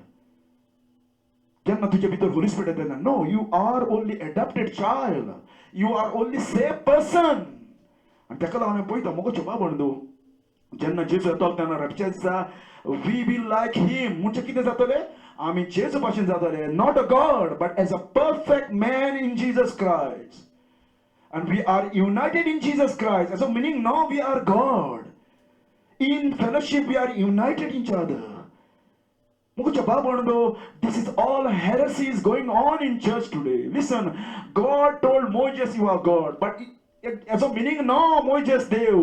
जेन्ना तुजे भितर होली स्पिरिट येता तेन्ना no, you are only adopted child. You are only saved person. आणि ताका लागून हांवें पळयता मोगोचे बाब म्हणू. जेन्ना जेजू येता तेन्ना रॅप्चर दिसा we be like him. म्हणजे कितें जातलें? आमी जेजू भाशेन जातले. Not a God, but as a perfect man in Jesus Christ. And we are united in Jesus Christ. So meaning now we are God. In fellowship we are united in each other. This is all heresies going on in church today. Listen, God told Moses you are God. But as a meaning no, Moses Dev.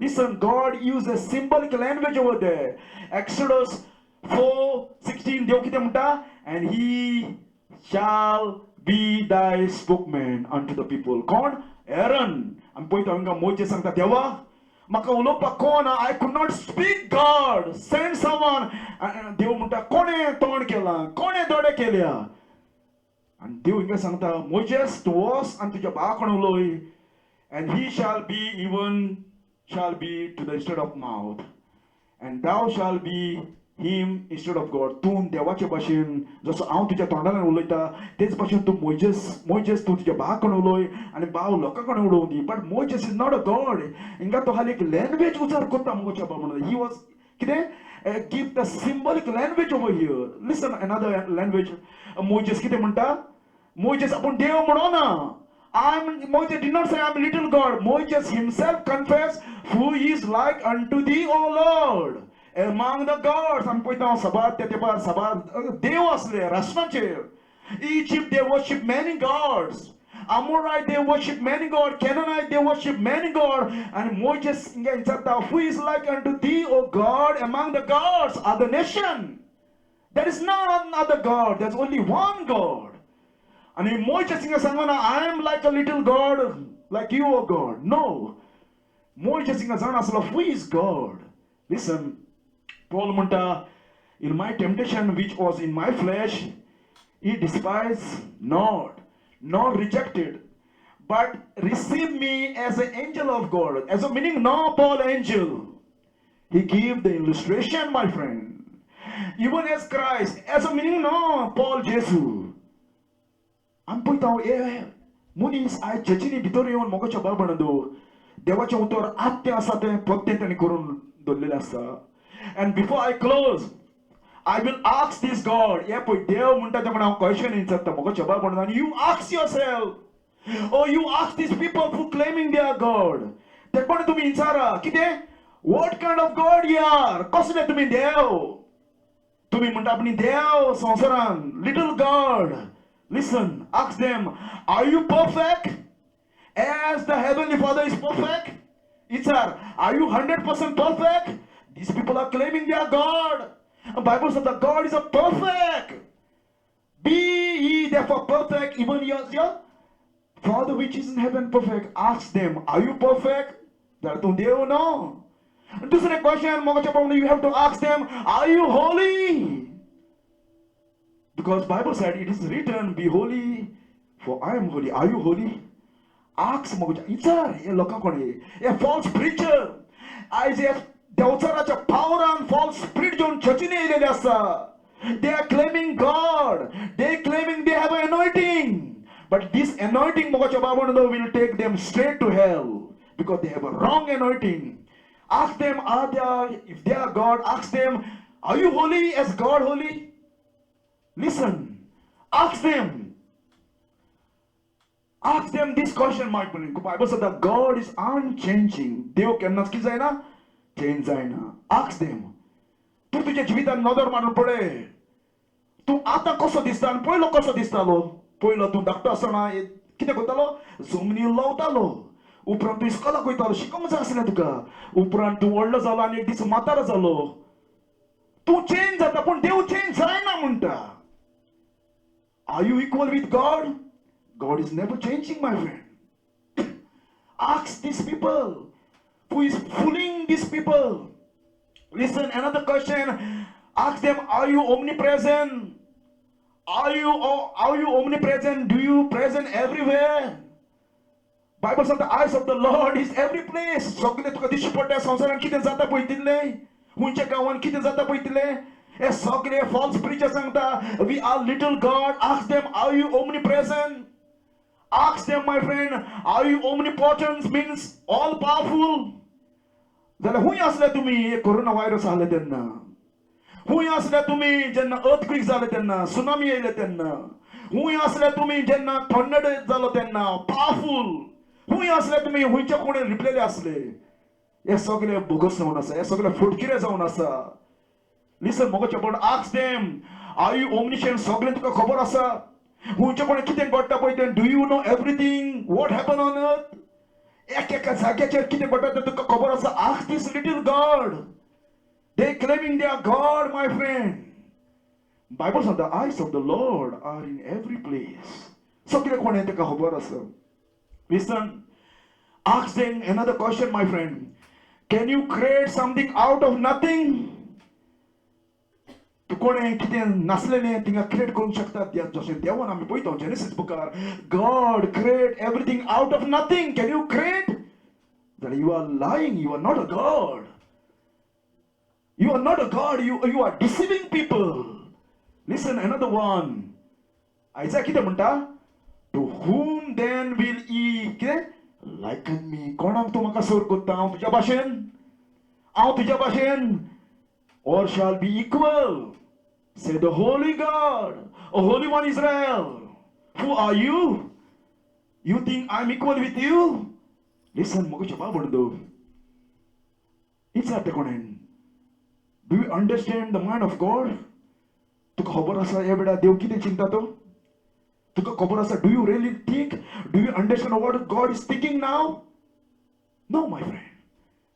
Listen, God used a symbolic language over there. Exodus 4:16 Dev kite munta, and he shall be thy spokesman unto the people. Kon? Aaron. Am poita inga Moses sangta Deva maka ulopa kona, I could not speak. God send someone. Dev munta kone ton kela, kone dode kelya. And Dev inga sangta Moses to us and to jabakon uloi, and he shall be to the instead of mouth, and thou shall be him instead of God. Tun देवाचे भाशेन जसो हांव तुज्या तोंडान उलयता तेच भाशेन तूं मोइजेस तूं तुज्या भावाकडेन उलय आनी भाव लोकांकडेन उलोवं दी. But Moses is not a God. हिंगा तो खाली एक लँग्वेज उजार करता मुगोच्या बाबा. ही वॉज कितें give the symbolic language over here. Listen another language. Moses कितें म्हणटा? मोइजेस आपूण देव म्हणोना. Moses did not say I am little God. Moses himself confessed, who is like unto thee, O Lord, among the gods. आमी पळयता सबार ते तेपार सबार देव असले राष्ट्रांचेर. Egypt they worship many gods. Amorite they worship many gods. Canaanite they worship many gods. And Moses inga who is like unto thee, O God, among the gods, other nation. There is none other God. There's only one God. And Moses inga sangana, I am like a little God, like you, O God. No. Moses inga sangana, who is God? Listen, Paul munta, in my temptation which was in my flesh, he despised not, nor rejected, but received me as an angel of God. As a meaning, no Paul angel. He gave the illustration, my friend. Even as Christ, as a meaning, no Paul Jesus. I'm put out here. Munis I chechini bitorion mogocha barbanado. Devacha utor atte asate potentani kurun dolilasa. And before I close, I will ask this God. Yeah, poi dev munta jamana question in satta mogocha barbanado. You ask yourself, or you ask these people who claiming they are God. Tekpone tumi insara kite? What kind of God you are? Kosne tumi dev. Tumi munta apni dev sansaran little God. Listen, ask them, are you perfect as the Heavenly Father is perfect? Itzar, are you 100% perfect? These people are claiming they are God. The Bible says that God is a perfect. Be ye therefore perfect, even your Father which is in heaven perfect. Ask them, are you perfect? No. This is a question you have to ask them, are you holy? Because Bible said it is written, be holy, for I am holy. Are you holy? Ask Mogocha. A false preacher. Isaiah, the power and false spirit. They are claiming God. They are claiming they have an anointing. But this anointing will take them straight to hell because they have a wrong anointing. Ask them, if they are God, ask them, are you holy as God holy? Listen, ask them. Ask them this question, my friend. The Bible says that God is unchanging. Deo cannot change. Ask them. तू तुझ्या जीवितात नदर मारून पडे. तू आता कसो दिसता आणि पयलो कसो दिसतालो. पयलो तू धाकटो आसतना कितें करतालो? जमनी लवतालो. उपरांत तू इस्कोलाक वयतालो. शिकोंक जाय आसलें तुका. उपरांत तू व्हडलो जालो आनी एक दीस म्हातारो जालो. तू चेंज जाता पण देव चेंज जायना म्हणटा. Are you equal with God? God is never changing, my friend. Ask these people who is fooling these people. Listen, another question. Ask them, are you omnipresent? Are you omnipresent? Do you present everywhere? Bible says the eyes of the Lord is every place. सगळे तुका दिश्टी पडटा संवसारान कितें जाता पळय तितले. हुंच्या गांवान कितें जाता पळय तितले. हे सगळे false preachers सांगता we are little God. Ask them, are you omnipresent? Ask them, my friend, are you omnipotent? Means all powerful. जाल्यार हुंय आसले तुमी कोरोना व्हायरस आले तेन्ना. हुंय आसले तुमी जेन्ना अर्थक्वेक जाले तेन्ना, सुनामी येयले तेन्ना. हुंय आसले तुमी जेन्ना टॉर्नेडो जालो तेन्ना, पावरफुल. हुंय आसले तुमी हुंयचे कोणे रिपलेले आसले. हे सगळे बोगस जावन आसा. हे सगळे फुटकिरे जावन आसा. Listen, मोगो चपड, ask them, are you omniscient? सगळे तुका खबर आसा. हुंयचे कोणे कितें घडटा पळय तें, do you know everything? What happened on earth? एका जाग्याचेर कितें घडटा तें तुका खबर आसा. Ask this little God. They claiming they are God, my friend. Bible says the eyes of the Lord are in every place. सगळे कोणे तेका खबर आसा. Listen, ask them another question, my friend. Can you create something out of nothing? तू कोणे कितें नासलेलें थिंगा create करूंक शकता. जशें देवान आमी पळयता genesis बुकार, God create everything out of nothing. Can you create? That you are lying. You are not a God. You are not a God. You are deceiving people. Listen, another one. Isaiah कितें म्हणटा? To whom then will ye liken me? कोणाक तूं म्हाका sir कोत्ता? हांव तुज्या भाशेन? हांव तुज्या भाशेन? Or shall be equal? Say the holy God, a holy one Israel. Who are you? You think I'm equal with you? Listen, mogo chapa bondu. It's at the konen. Do you understand the mind of God? Tuka khabar asa ye beda dev kite chinta to? Tuka khabar asa, do you really think? Do you understand what God is thinking now? No, my friend.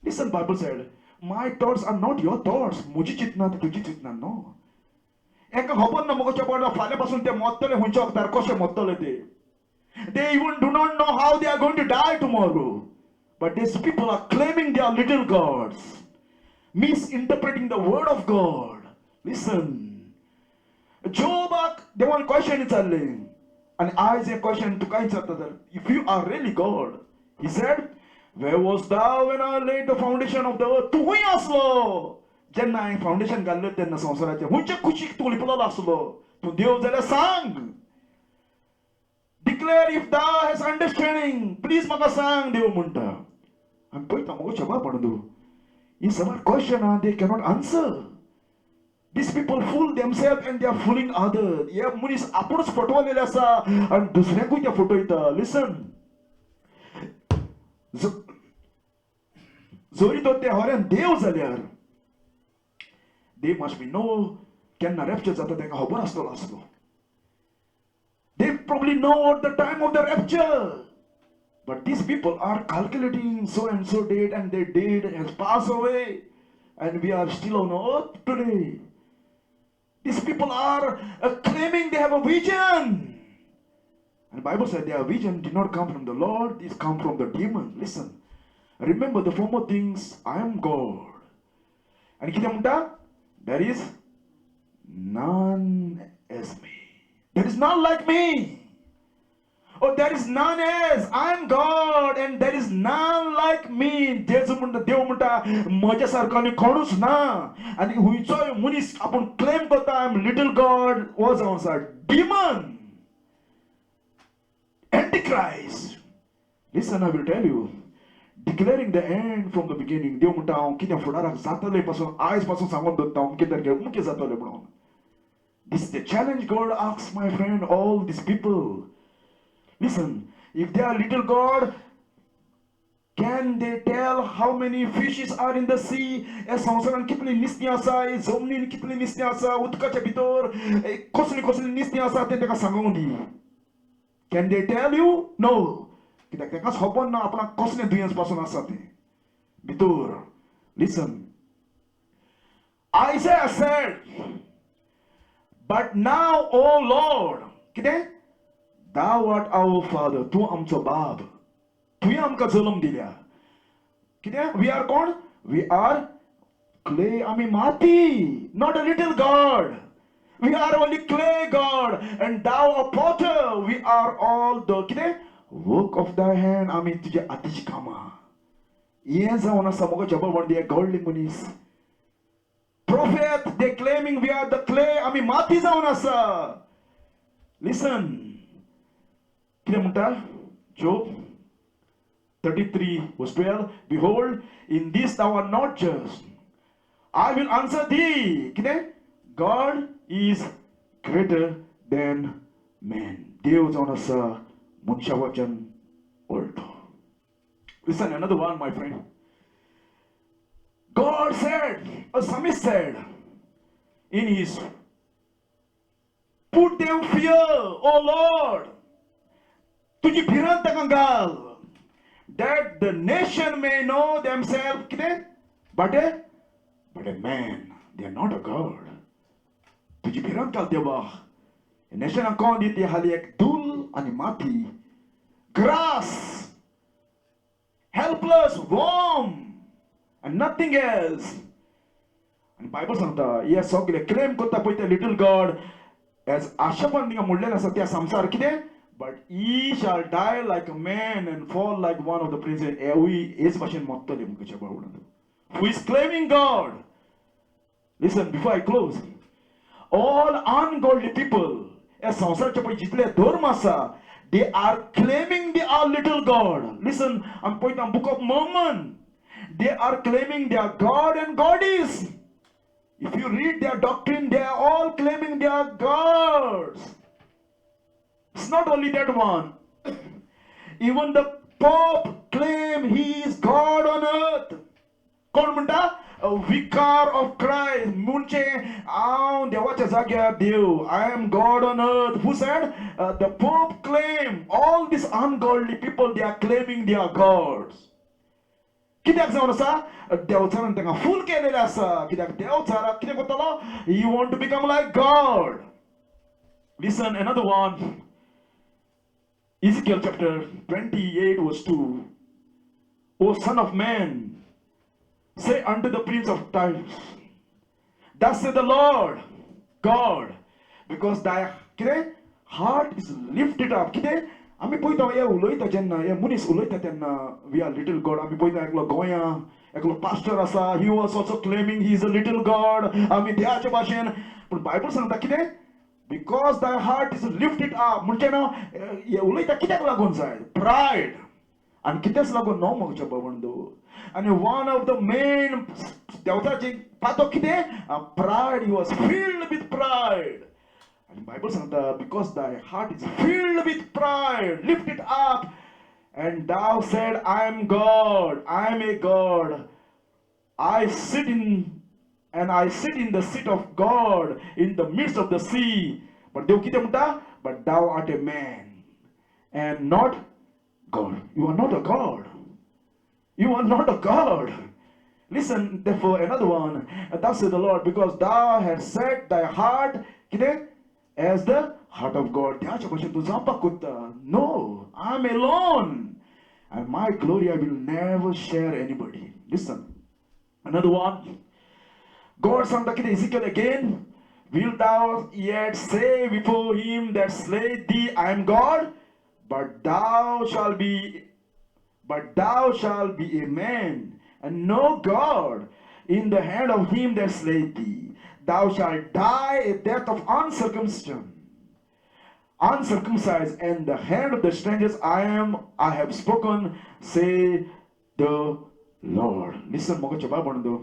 Listen, Bible said, my thoughts are not your thoughts. मुझी चितना तुझी चितना no. एका खबर ना मोगोच्या पडला फाल्यापासून ते मोत्तले हुंचे वक्तार कशे मोत्तले ते. They even do not know how they are going to die tomorrow. But these people are claiming they are little gods, misinterpreting the word of God. Listen, Jobak, they want question चालले. And I say question to काय विचारता if you are really God, he said, where was thou when I laid the foundation of the earth? तू हुंय आसलो जेन्ना हांवें foundation घाल्लें तेन्ना संवसाराचें. हुंयच्या कुशीक तूं लिपलेलो आसलो. तूं देव जाल्यार सांग. Declare if thou has understanding. Please म्हाका सांग देव म्हणटा. आनी पळयता मुगो शबा पडू. It's our question and they cannot answer. These people fool themselves and they are fooling others. हे मनीस आपुणूच फटवलेले आसा आनी दुसऱ्यांकूय ते फटयता. Listen. जोरी तो ते हऱ्यान देव जाल्यार they must be know केन्ना रॅप्चर जाता तेंका खबर आसलो. They probably know at the time of the rapture. But these people are calculating so and so date and their date has passed away and we are still on earth today. These people are claiming they have a vision. And the Bible said their vision did not come from the Lord, it come from the demon. Listen, remember the former things, I am God. And कितें म्हणटा? There is none as me. There is none like me. Oh, there is none as I am God and there is none like me. देव म्हणटा म्हज्या सारको आनी कोणूच ना. आनी हुंयचोय मनीस आपूण क्लेम करता I am little God was आसा demon. Antichrist. Listen, I will tell you. Declaring the end from the beginning. देव म्हणता हांव कितें फुडाराक जातले पासून आयज पासून सांगून दवरता हांव कितें उमके जातले म्हणून. This is the challenge God asks, my friend, all these people. Listen, if they are little God, can they tell how many fishes are in the sea? या संवसारान कितली निस्तीं आसा, जमनीन कितली निस्तीं आसा, उदकाच्या भितर कसली निस्तीं आसा तें ताका सांगूंक दी. Can they tell you? No. कित्याक ताकाच खबर ना आपणाक कसलें दुयेंस पासून आसा तें भितर. Listen. Isaiah said, but now, O Lord, कितें? Thou art our Father. तूं आमचो बाब. तुवें आमकां जल्म दिल्या. कितें? We are कोण? We are clay. आमी माती. Not a little God. We are only clay, God. And thou a potter. We are all the कितें? Work of thy hand. आमी तुजे हातीची कामां. हें जावन आसा मुगो जबरवंती एक गव्हर्ली मनीस. Prophet, they claiming we are the clay. आमी माती जावन आसा. Listen. कितें म्हणटा? Job 33 verse 12. Behold, in this thou art not just. I will answer thee. कितें? God is greater than man. देव जावन आसा मनशा वचन उलटो. Listen, another one, my friend. God said, a psalmist said, in his, put them fear, O Lord, तुझी भिरांत ताका घाल, that the nation may know themselves, कितें? But a man, they are not a God. तुझी भिरांत घाल देवा. नेशनाक कोण दी ती हाली एक धूल आनी माती, grass, helpless, worm, and nothing else. And Bible सांगता हे सगळे क्लेम करता पळय ते लिटल गॉड एज आशापण तिंगा म्हणलेलें आसा त्या संसार कितें? But he shall die like a man and fall like one of the princes. हेच भाशेन मरतले मुखाच्या बावडान. Who is claiming God? Listen, before I close, all ungodly people, ह्या संसाराचे पळय जितले धर्म आसा, they are claiming they are little God. Listen, आमी पळयता book of Mormon. They are claiming they are God and goddess. If you read their doctrine, they are all claiming they are gods. It's not only that one. Even the Pope claim he is God on earth. कोण म्हणटा? A vicar of Christ. म्हणचे हांव देवाच्या जाग्यार देव. I am God on earth. Who said? The Pope claim. All these ungodly people, they are claiming they are gods. कित्याक जावन आसा? देवचारान तांकां फूल केलेलें आसा. कित्याक देवचाराक कितें करतलो? You want to become like God. Listen, another one. Ezekiel chapter 28 verse 2. O son of man, say unto the prince of Tyre, thus saith the Lord God, because thy heart is lifted up. कितें? आमी पळयता हे उलयता जेन्ना हे मनीस उलयता तेन्ना we are little God. आमी पळयता एकलो गोंया एकलो पास्टर आसा, he was also claiming he is a little God. आमी देवाच्या भाशेन. पूण बायबल सांगता कितें? बिकॉज दाय हार्ट इज लिफ्टेड अप. म्हणजे ना हे उलयता कित्याक लागून जाय? प्रायड. आनी कित्याच लागून न्हू म्हज्या भावंडो. आनी वन ऑफ द मेन देवताची पातो कितें? Pride. He was filled with pride. And the Bible says, because thy heart is filled with pride, lift it up, and thou said, I am God, I am a God. I sit in the seat of God in the midst of the sea. But but thou art a man and not God. You are not a God. You are not a God. Listen, therefore, another one. And thus says the Lord, because thou hast set thy heart as the heart of God. No, I'm alone. And my glory I will never share anybody. Listen. Another one. God said to Ezekiel again, wilt thou yet say before him that slayed thee, I am God? But thou shalt be a man, and no God, in the hand of him that slayed thee. Thou shalt die a death of uncircumcision. uncircumcised, and the hand of the strangers I have spoken, say the Lord. Listen, mga chababanado.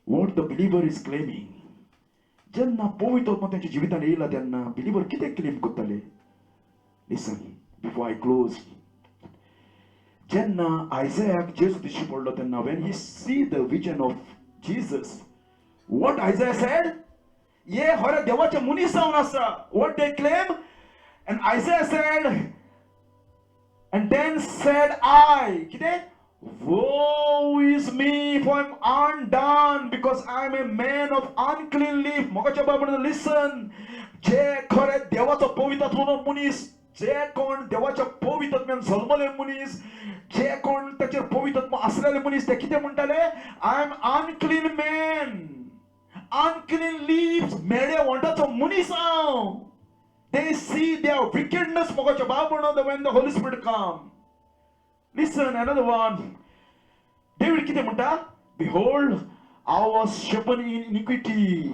What the believer is claiming. ज्यांना पवित्र आत्मा त्यांच्या जीविताने येईल त्यांना believer किती claim करतले. Listen, before I close. Jenna Isaiah Jesus दिशी पडलो त्यांना when he see the vision of Jesus, what Isaiah said? ये हरे देवाचे मुनीस जावन आसा. What they claim? And Isaiah said, and then said I, कितें? Woe is me, for I am undone, because I am a man of unclean lips. मोगाच्या बाबतीत listen. जे खरे देवाचो पवित्र आत्मो मुनीस, जे कोण देवाच्या पवित्र आत्म्यान जल्मले मुनीस, जे कोण त्याचेर पवित्र आत्मा आसलेले मुनीस, ते कितें म्हणटाले? I am unclean man, unclean lips, मेळे वंटाचो मुनीस हांव. They see their wickedness मोगाच्या बाबतीत when the Holy Spirit come. Listen, another one. David कितें म्हणटा? Behold, I was shapen in iniquity,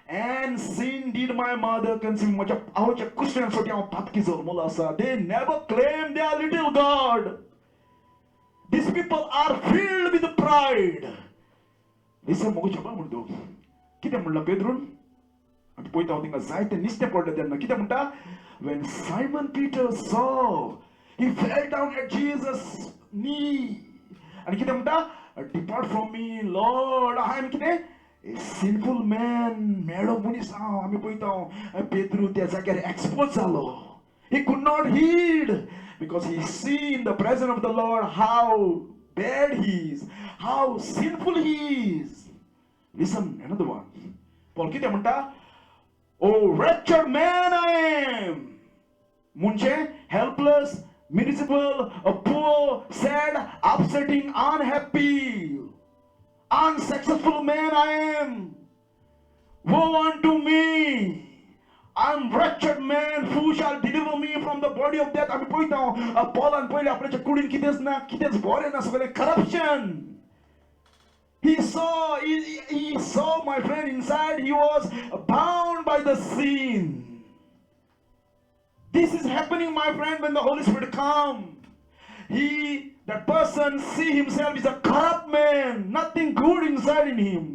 and sin did my mother conceive. म्हज्या आवच्या कुस्त्यांसाठी हांव तातकी जल्मलो आसा. They never claim they are little God. These people are filled with pride. Listen, मोगाच्या बाबतीत कितें म्हणला पेद्रून? आमी पळयता हांव थिंगा जायते निश्चय पडले तेन्ना कितें म्हणटा? When Simon Peter saw, he fell down at Jesus' knee. And कितें म्हणटा? Depart from me, Lord. I am कितें? A sinful man. मेळो मनीस हांव. आमी पळयता पेद्रू त्या जाग्यार एक्सपोज जालो. He could not heed because he see in the presence of the Lord how bad he is, how sinful he is. Listen, another one. Paul कितें म्हणटा? Oh, wretched man I am. म्हणजे helpless, miserable, a poor, sad, upsetting, unhappy, unsuccessful man I am. Woe unto me! I am wretched man. Who shall deliver me from the body of death? आम्ही पळयता Paul आणि पहिले आपल्याच्या कुडीन कितेंच ना, कितेंच बरें ना, सगळें corruption. He saw my friend inside. He was bound by the sin. This is happening, my friend, when the Holy Spirit comes. That person see himself as a corrupt man, nothing good inside in him.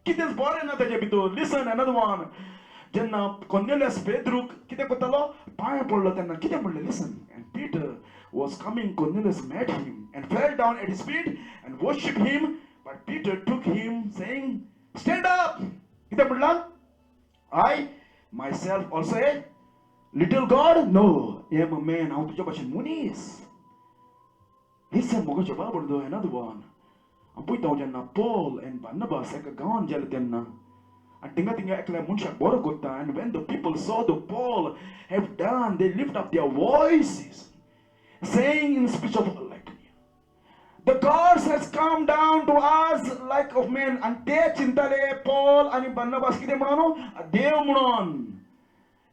कितेंच बरें ना तेजे भितर. Listen, another one. जेन्ना Cornelius पेद्रूक कितें करतालो? पांयां पडलो तेन्ना कितें म्हणलें? Listen. And Peter was coming. Cornelius met him and fell down at his feet and worshipped him. But Peter took him, saying, stand up. कितें म्हणला? I myself also a little God? No, I am a man. हांव तुज्या भाशेन मनीस. Listen, मोगाच्या बाबतीत another one. हांव पळयता जेन्ना Paul and Barnabas एका गांवांत गेले तेन्ना आनी थिंगा एकल्या मनशाक बरो करता. And when the people saw the Paul have done, they lift up their voices, saying in speech of like, the gods has come down to us like of men. And ते चिंताले Paul आणि Barnabas कितें म्हणून? देव म्हणून.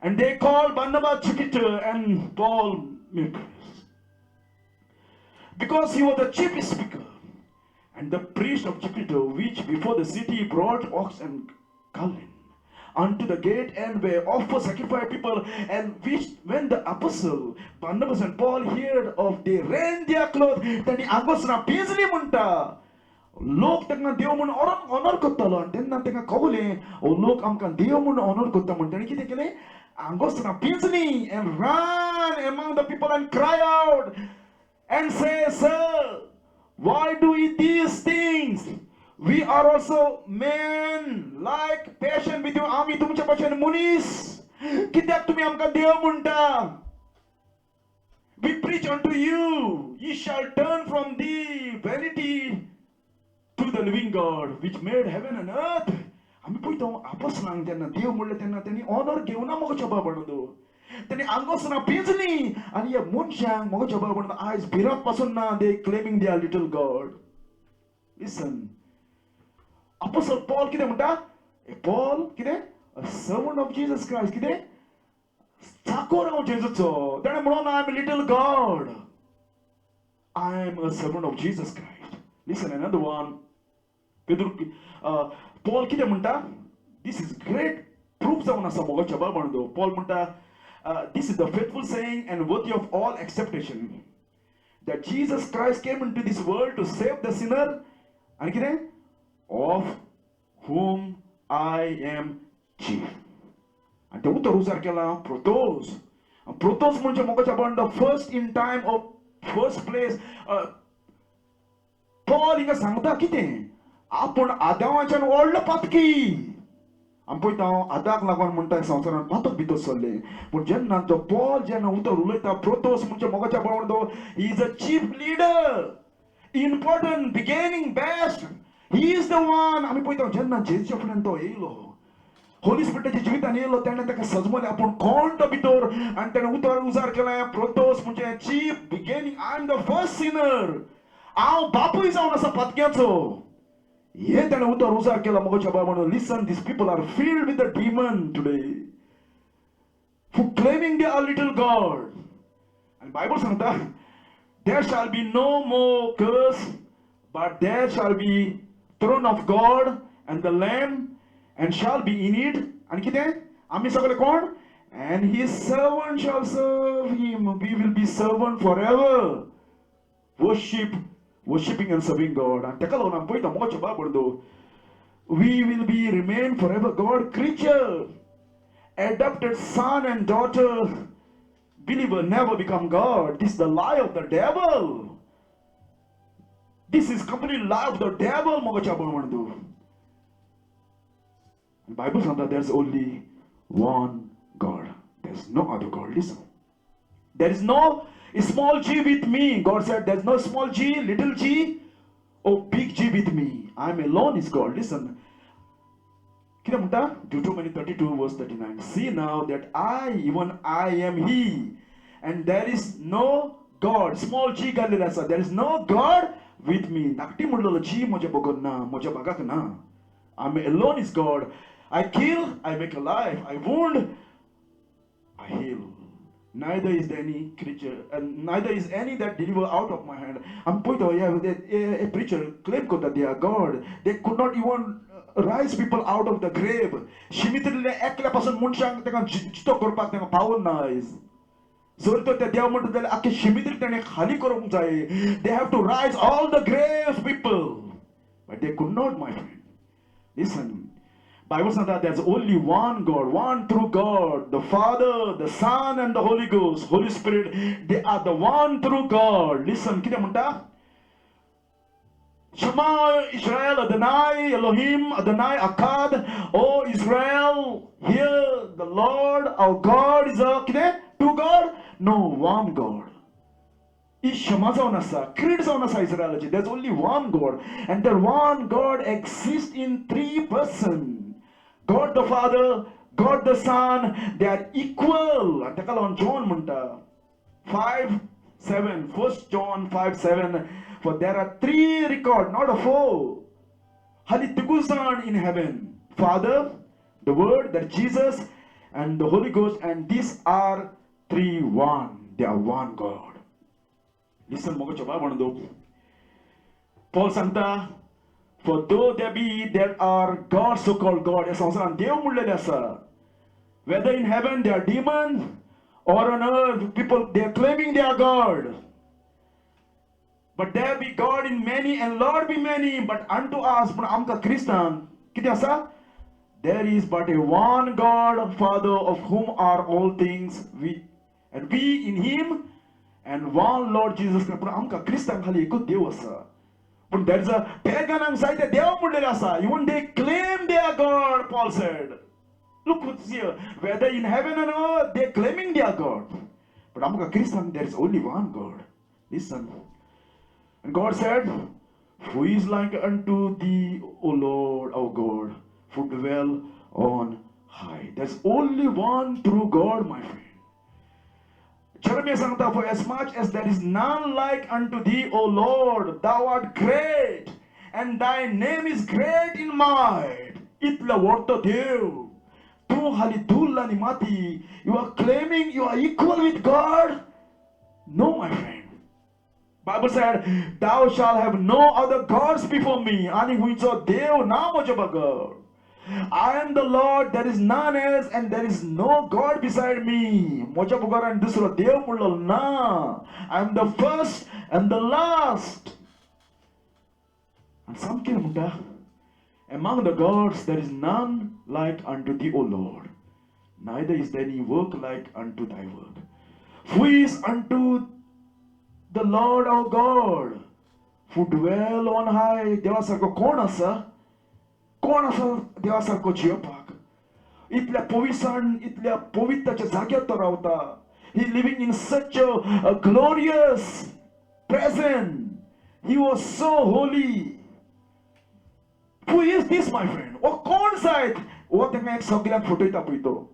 And they called Barnabas Jupiter and Paul Mercurius, because he was the chief speaker. And the priest of Jupiter, which before the city brought ox and cullen unto the gate, and were offered sacrifice people, and which when the apostle Barnabas and Paul heard of, they rent their clothes. त्यांनी आंगोसना पिंजली म्हणटा. लोक तांकां देव म्हणून honour करतालो. आनी तेन्ना तांकां कळलें लोक आमकां देव म्हणून ऑनर करता म्हणून तांणी कितें केलें? आंगोसना पिंजली and run among the people and cry out and say, sir, why do we these things? We are also men like patient with you. आम्ही तुमच्या भाशेन मनीस. कित्याक तुमी आमकां देव म्हणटा? We preach unto you, ye shall turn from the vanity to the living God, which made heaven and earth. आम्ही पळयता आपोसलांक जेन्ना देव म्हणलें तेन्ना त्यांनी ऑनर घेवना मोगाच्या बाबतीत. त्यांनी आंगोसना पिंजली आनी ह्या मनशांक मोगाच्या बाबतीत आयज भिरांत पासून ना. They claiming they are little God. Listen. Apostle Paul कितें म्हणटा? Paul कितें? A servant of Jesus Christ. कितें? चाकोर हांव जेजूचो. ताणें म्हणून I am a little God. I am a servant of Jesus Christ. Listen, another one. Paul कितें म्हणटा? This is great proof जावन आसा मोगाच्या बाळबंदो. पॉल म्हणटा this is the faithful saying and worthy of all acceptation that Jesus Christ came into this world to save the sinner and कितें of whom I am chief. आणि ते उतर उजार केला प्रोतोस. प्रोतोस म्हणजे मोगाच्या बाळबंदो first in time of first place. Paul हिंगा सांगता कितें आपूण आदामाच्यान व्हडलो पातकी. आमी पळयता आदाक लागून म्हणटा संवसारान पातक भितर सरले. पूण जेन्ना तो पॉल जेन्ना उतर उलयता प्रोतोस म्हणजे मोगाच्या बाळबंदो he is a chief leader important beginning best he is the one. आमी पळयता जेन्ना जेजूच्या फुड्यान तो येयलो होली स्पिरिटाच्या जिवितान येयलो तेन्ना ताका सजमले आपूण कोण तो भितर आनी ताणें उतर उजार केलें प्रोतोस म्हणजे chief beginning I am the first Sinner. हांव बापूय जावन आसा पातक्याचो. हे ताणें उतर उजार केला मोगाच्या बाळबंदो. Listen this people are filled with the demon today for claiming they are little God. आनी बायबल सांगता there shall be no more curse but there shall be throne of God and the Lamb and shall be in it. आणि कितें आमी सगळे कोण and his servant shall serve him. We will be servant forever. Worshipping and serving God. And ताका लागून आमी पळयता मोगाच्या बाळबंदो we will be remain forever God creature adopted son and daughter. Believer never become God. This is the lie of the devil. This is complete lie of the devil mogacha baळbंदो. The Bible says that there's only one God. There's no other God. Listen. There is no small g with me. God said there's no small g, little g, or big G with me. I'm alone is God. Listen. कितें म्हणटा Deuteronomy 32 verse 39. See now that even I am He, and there is no God. Small g घाल्लेलें आसा. There is no God with me. Nakti म्हणलेलो जी म्हज्या बगोन ना, म्हज्या बागाक ना. I'm alone is God. I kill, I make alive. I wound, I heal. Neither is there any creature, and neither is any that deliver out of my hand. I'm put a preacher claim that they are God. They could not even rise people out of the grave. शिमितले एकल्यापासून मनशांक ताका जितो करपाक ताका पावल ना आयज. जर तो त्या देव म्हणटा जाल्यार आख्खे शिमितरी ताणें खाली करूंक जाय. They have to rise all the grave people, but they could not, my friend. Listen. Bible says that there's only one God, one true God, the Father, the Son, and the Holy Ghost, Holy Spirit. They are the one true God. Listen, कितें म्हणटा? Shema Israel, Adonai Elohim, Adonai Akkad. O Israel, hear the Lord our God is a कितें? Two God? No, one God. Is Shema जावन आसा, creed जावन आसा Israelची. There's only one God, and that one God exists in three persons. God the Father, God the Son, they are equal. And ताका लागून John म्हणटा 5:7, 1 John 5:7, for there are three record, not a four. Hali tigusan in heaven, Father, the Word, that Jesus, and the Holy Ghost, and these are three one. They are one God. Listen, mogacha baळbंदो. Paul सांगता for though there are gods, so-called God, या संवसारान देव म्हणलेले आसा. Whether in heaven they are demons or on earth people they are claiming they are God. But there be God in many and Lord be many. But unto us, पण आमकां क्रिस्तांक कितें आसा? There is but a one God, Father, of whom are all things, and we in Him, and one Lord Jesus Christ. पण आमकां क्रिस्तांक खाली एकूच देव आसा. But there's a pagan anxiety. They are म्हणलेले आसा. Even they claim they are God. Paul said. Look what's here. Whether in heaven or earth, they are claiming they are God. But among Christians, there is only one God. Listen. And God said, "Who is like unto thee, O Lord, our God, who dwell on high?" There's only one true God, my friend. Jeremiah सांगता, for as much as there is none like unto thee, O Lord, thou art great, and thy name is great in might. Itla warto Dev. Tu halitulla ni mati. You are claiming you are equal with God? No, my friend. Bible said, thou shalt have no other gods before me. Ani huincho Dev na moja bagar. I am the Lord, there is none else, and there is no God beside me. Moja bugaran dusro dev mullal na. I am the first and the last. And some munta. Among the gods there is none like unto thee, O Lord. Neither is there any work like unto thy work. Who is unto the Lord our God, who dwell on high? देवासारखो कोण आसा? कोण आसा देवासारखो जियोपाक? इतल्या पवित्रान, इतल्या पवित्राच्या जाग्यार तो रावता. He living in such a glorious presence. He was so holy. Who is this, my friend? O कोण जायत? O तेका एक सगळ्यांक फटयता पळय तो.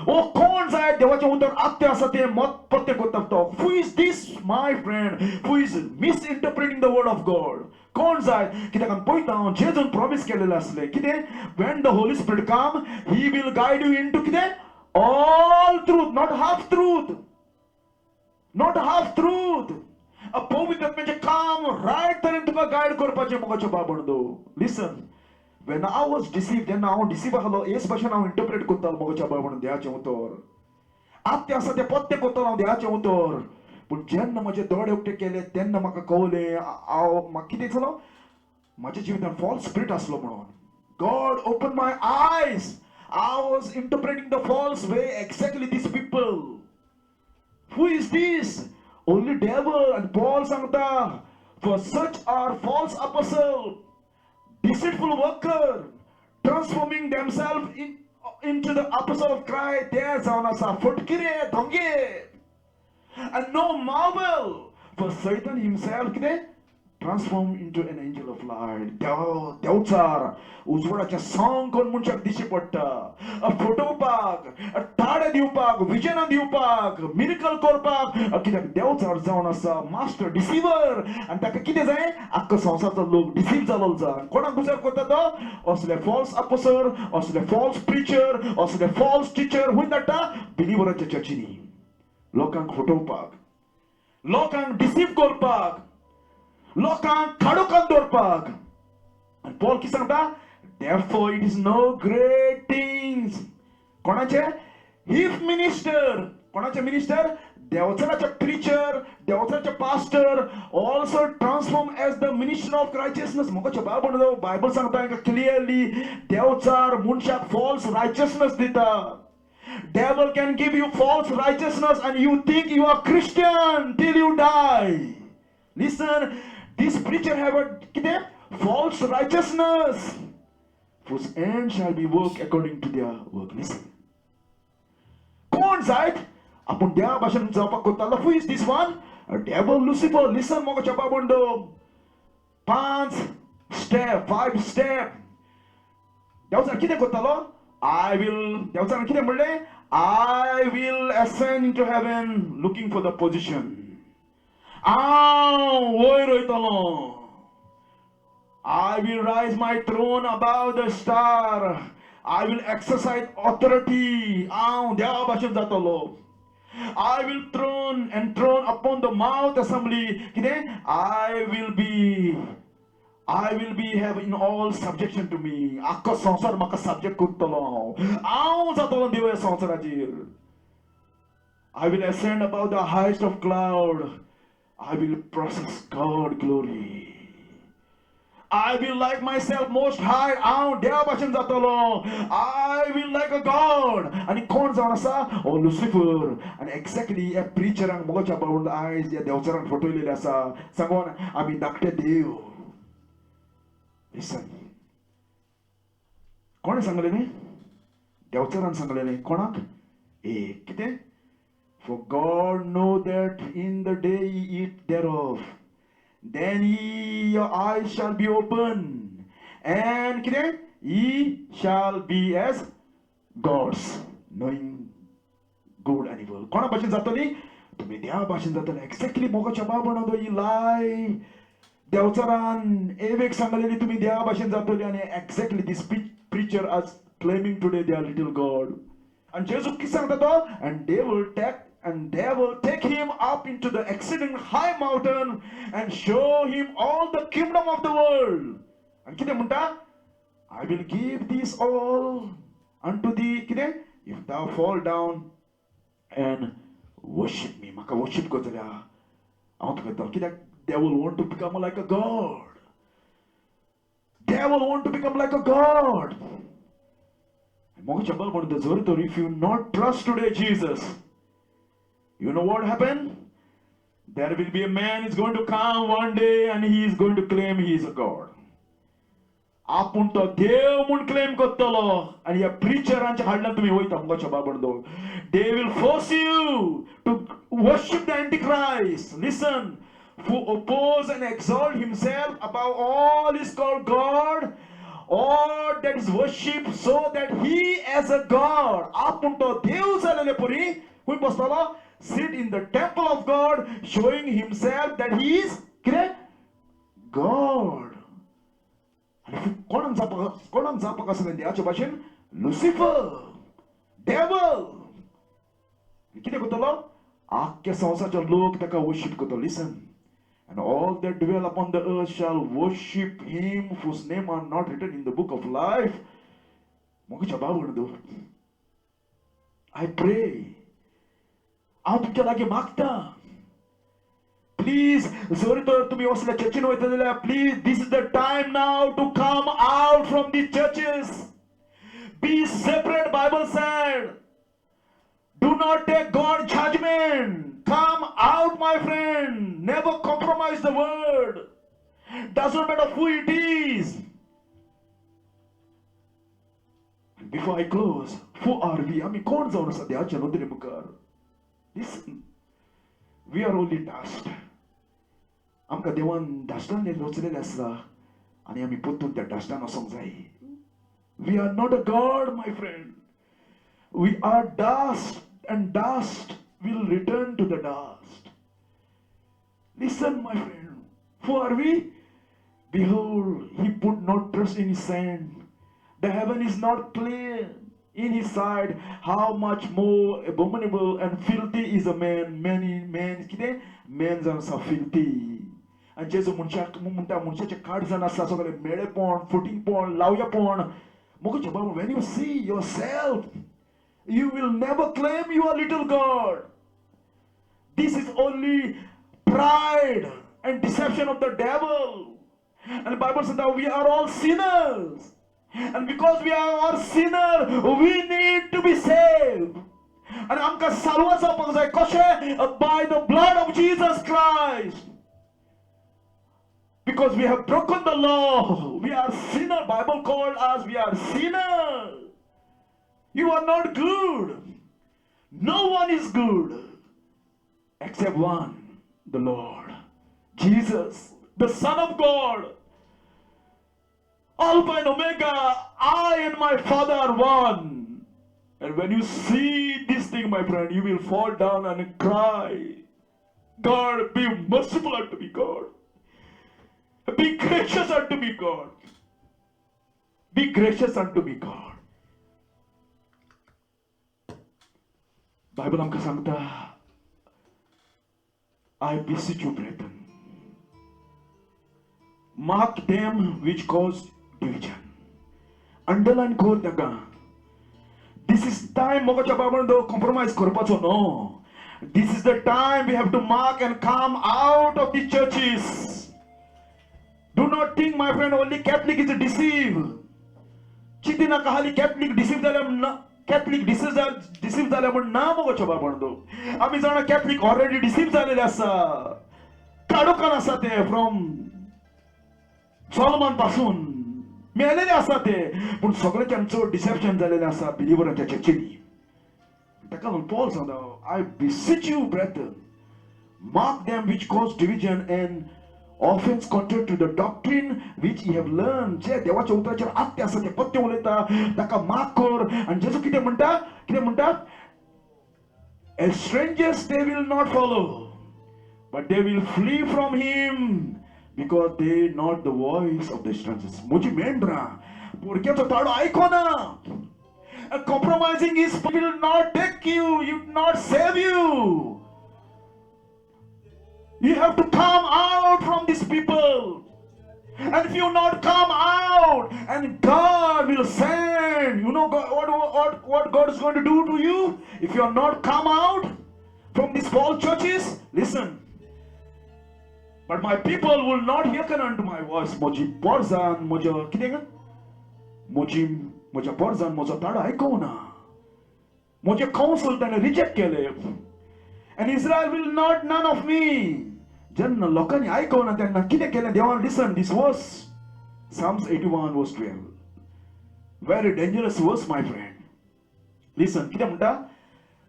O कोण जायत देवाचे उतर आत्ते आसा ते मत पत्ते करता तो. Who is this, my friend, who is misinterpreting the word of God? कोण जायत? कित्याक आमी पळयता जेजून प्रॉमिस केलेले आसले. कितें? When the Holy Spirit come, he will guide you into कितें? All truth, not half truth. Not half truth. A पवित्र आत्म्याचे काम right तरेन तुका गायड करपाचे मोगाचे बाबणदो. Listen. When I was deceived, then I deceive halo. Es bashan I interpret kotal mogacha babon deache utor. Atte asa te potte kotal I deache utor. But jenna maje dode ukte kele tenna maka kole ao makite chalo. Maje jivitan false spirit aslo monon. God opened my eyes. I was interpreting the false way exactly these people. Who is this? Only devil and Paul sangta. For such are false apostles. Deceitful worker, transforming themselves into the apostle of Christ. There's Anasa Futkire Donge. And no marvel, for Satan himself transformed into an angel of light. Deutzar, Uzvaracha song kon munchak dishipotta, a photo park, a tada diupak, vijana diupak, miracle korpak, a kidak Deutzar zaunasa, master, deceiver, and takakide zay, akka sansarta log, deceive zalalza. Konak gusar kota do, osle false apostle, osle false preacher, osle false teacher, huindata, believer cha chachini. Lokang photo park, lokang deceive korpak, lokang kadukan dorpak. And Paul kisangta, therefore it is no great things. Konache? If minister, konache minister, devachacha preacher, devachacha pastor, also transform as the minister of righteousness. Mogacha Bible Bible sangta clearly, devachar munshak false righteousness dita. Devil can give you false righteousness and you think you are Christian till you die. Listen, this preacher have a false righteousness, whose end shall be work according to their work. Listen. Kon zait? Apun dia bashan zapak kotala. Who is this one? A devil, Lucifer. Listen, moga chapa bondo. 5 step, 5 step. Devil kide kotalo. I will ascend into heaven looking for the position. I will rise my throne above the star. I will exercise authority. I will throne upon the mount assembly. I will be have in all subjection to me. Akka sansar maka subject kuttalo. Aun zatolon diwa sansar ajir. I will ascend above the highest of cloud. I will process God glory. I will like myself most high. Aun deva bashan zatolo. I will like a God. And he calls on us, oh Lucifer. And exactly a preacher and mocha about the eyes. They also photo lasa. Sangon abi dakte deo. Listen. Kone sangalene? Deuteran sangalene. Konak? Kite? For God know that in the day ye eat thereof, then your eyes shall be open, and kite? Ye shall be as gods, knowing good and evil. Kona bashin zatoli? Tumi dia bashin zatoli. Exactly moga chaba banado ye lie. Deuteran evek sangaleni tumi dia bashin zatoli ane exactly this preacher as claiming today they are little God. And Jesus kisang tato, and they will take him up into the exceeding high mountain and show him all the kingdom of the world. And kite munta I will give this all unto thee. कितें? If thou fall down and worship me, म्हाका worship कर जाल्यार हांव तुका दितलो. कित्याक devil want to become like a god. Devil want to become like a god. If you not trust today Jesus, you know what happened? There will be a man is going to come one day and he is going to claim he is a god. आपूण तो देव म्हूण claim करतलो आनी ह्या प्रिचरांच्या हाडल्यान तुमी वयता मुखाच्या बाबडो. They will force you to worship the Antichrist. Listen, who oppose and exalt himself above all is called God, or that is worship, so that he as a God. आपूण तो देव जालेले परी खूंय बसतलो? Sit in the temple of God, showing himself that he is God. कोणाक जावपाक आसलें देवाचे भाशेन? Lucifer, devil. कितें करतलो? आख्ख्या संवसाराचे लोक ताका वर्शिप करतलो. Listen, and all that dwell upon the earth shall worship him whose name are not written in the book of life. मोगीच्या बाबडो, I pray, हांव तुमच्या लागीं मागता, please, जर तर तुम्ही असल्या चर्चीन वयता जाल्यार please, this is the time now to come out from these churches. Be separate, Bible said. Do not take God's judgment. Come out, my friend. Never compromise the word. Doesn't matter who it is. And before I close, who are we? आम्ही कोण जावन आसा देवाच्या नदरे मुखार? Listen, we are only dust. आमकां देवान डास्टान रचलेलें आसा आनी आमी परतून त्या डास्टान वचोंक जाय. We are not a God, my friend. We are dust, and dust will return to the dust. Listen, my friend, who are we? Behold, he put not trust in his sand. The heaven is not clear in his sight. How much more abominable and filthy is a man. Many men, men are so filthy. And जेजू म्हणटा मनशाचे काड जावन आसा सगळे मेळेपण, फुटींगपण, लावयापण. मोगच्या बाबा, when you see yourself, you will never claim you are little God. This is only pride and deception of the devil. And the Bible says that we are all sinners. And because we are all sinners, we need to be saved. And आमकां साल्वा जावपाक जाय. कशें? By the blood of Jesus Christ. Because we have broken the law. We are sinners. Bible called us, we are sinners. You are not good. No one is good except one, the Lord Jesus, the Son of God. Alpha and Omega, I and my Father are one. And when you see this thing, my friend, you will fall down and cry, God, be merciful unto me, God. Be gracious unto me, God. Be gracious unto me, God. Bible amka sangta, I beseech you, brethren, mark them which cause division. Underline kor daga. This is time mogacha babando compromise korpacho no. This is the time we have to mark and come out of the churches. Do not think, my friend, only Catholic is deceived. Chitina kahali Catholic deceived them. Catholic deceived them. Na mogacha babando. Ami jana Catholic already deceived झालेले आसा. काडोकान आसा ते from Solomon पासून मेलेले आसा ते. पण सगळ्यांचो dissipation झालेले आसा बिलीवरांच्या चर्चीनी. ताका लागून Paul सांगता, I beseech you, brethren, mark them which cause division and offense contrary to the doctrine which ye have learned. जे देवाच्या उतराचेर आत्ते आसा ते पत्ते उलयता ताका माफ कर. आनी जेजू कितें म्हणटा? As strangers they will not follow, but they will flee from him, because they not the voice of the strangers. म्हजी मेंढरां भुरग्याचो ताडो आयकोना. Compromising is will not take you, it will not save you. You have to come out from these people. And if you not come out, and God will send, you know what God is going to do to you? If you are not come out from these false churches, listen. But my people will not hearken unto my voice. Moji porzan, moja kidenga? Moja porzan, moja tada aikona. Moja counsel tane reject kele. And Israel will not none of me. Janna lokani aikona tana kide kele. They want listen this verse. Psalms 81 verse 12. Very dangerous verse, my friend. Listen, kide munta.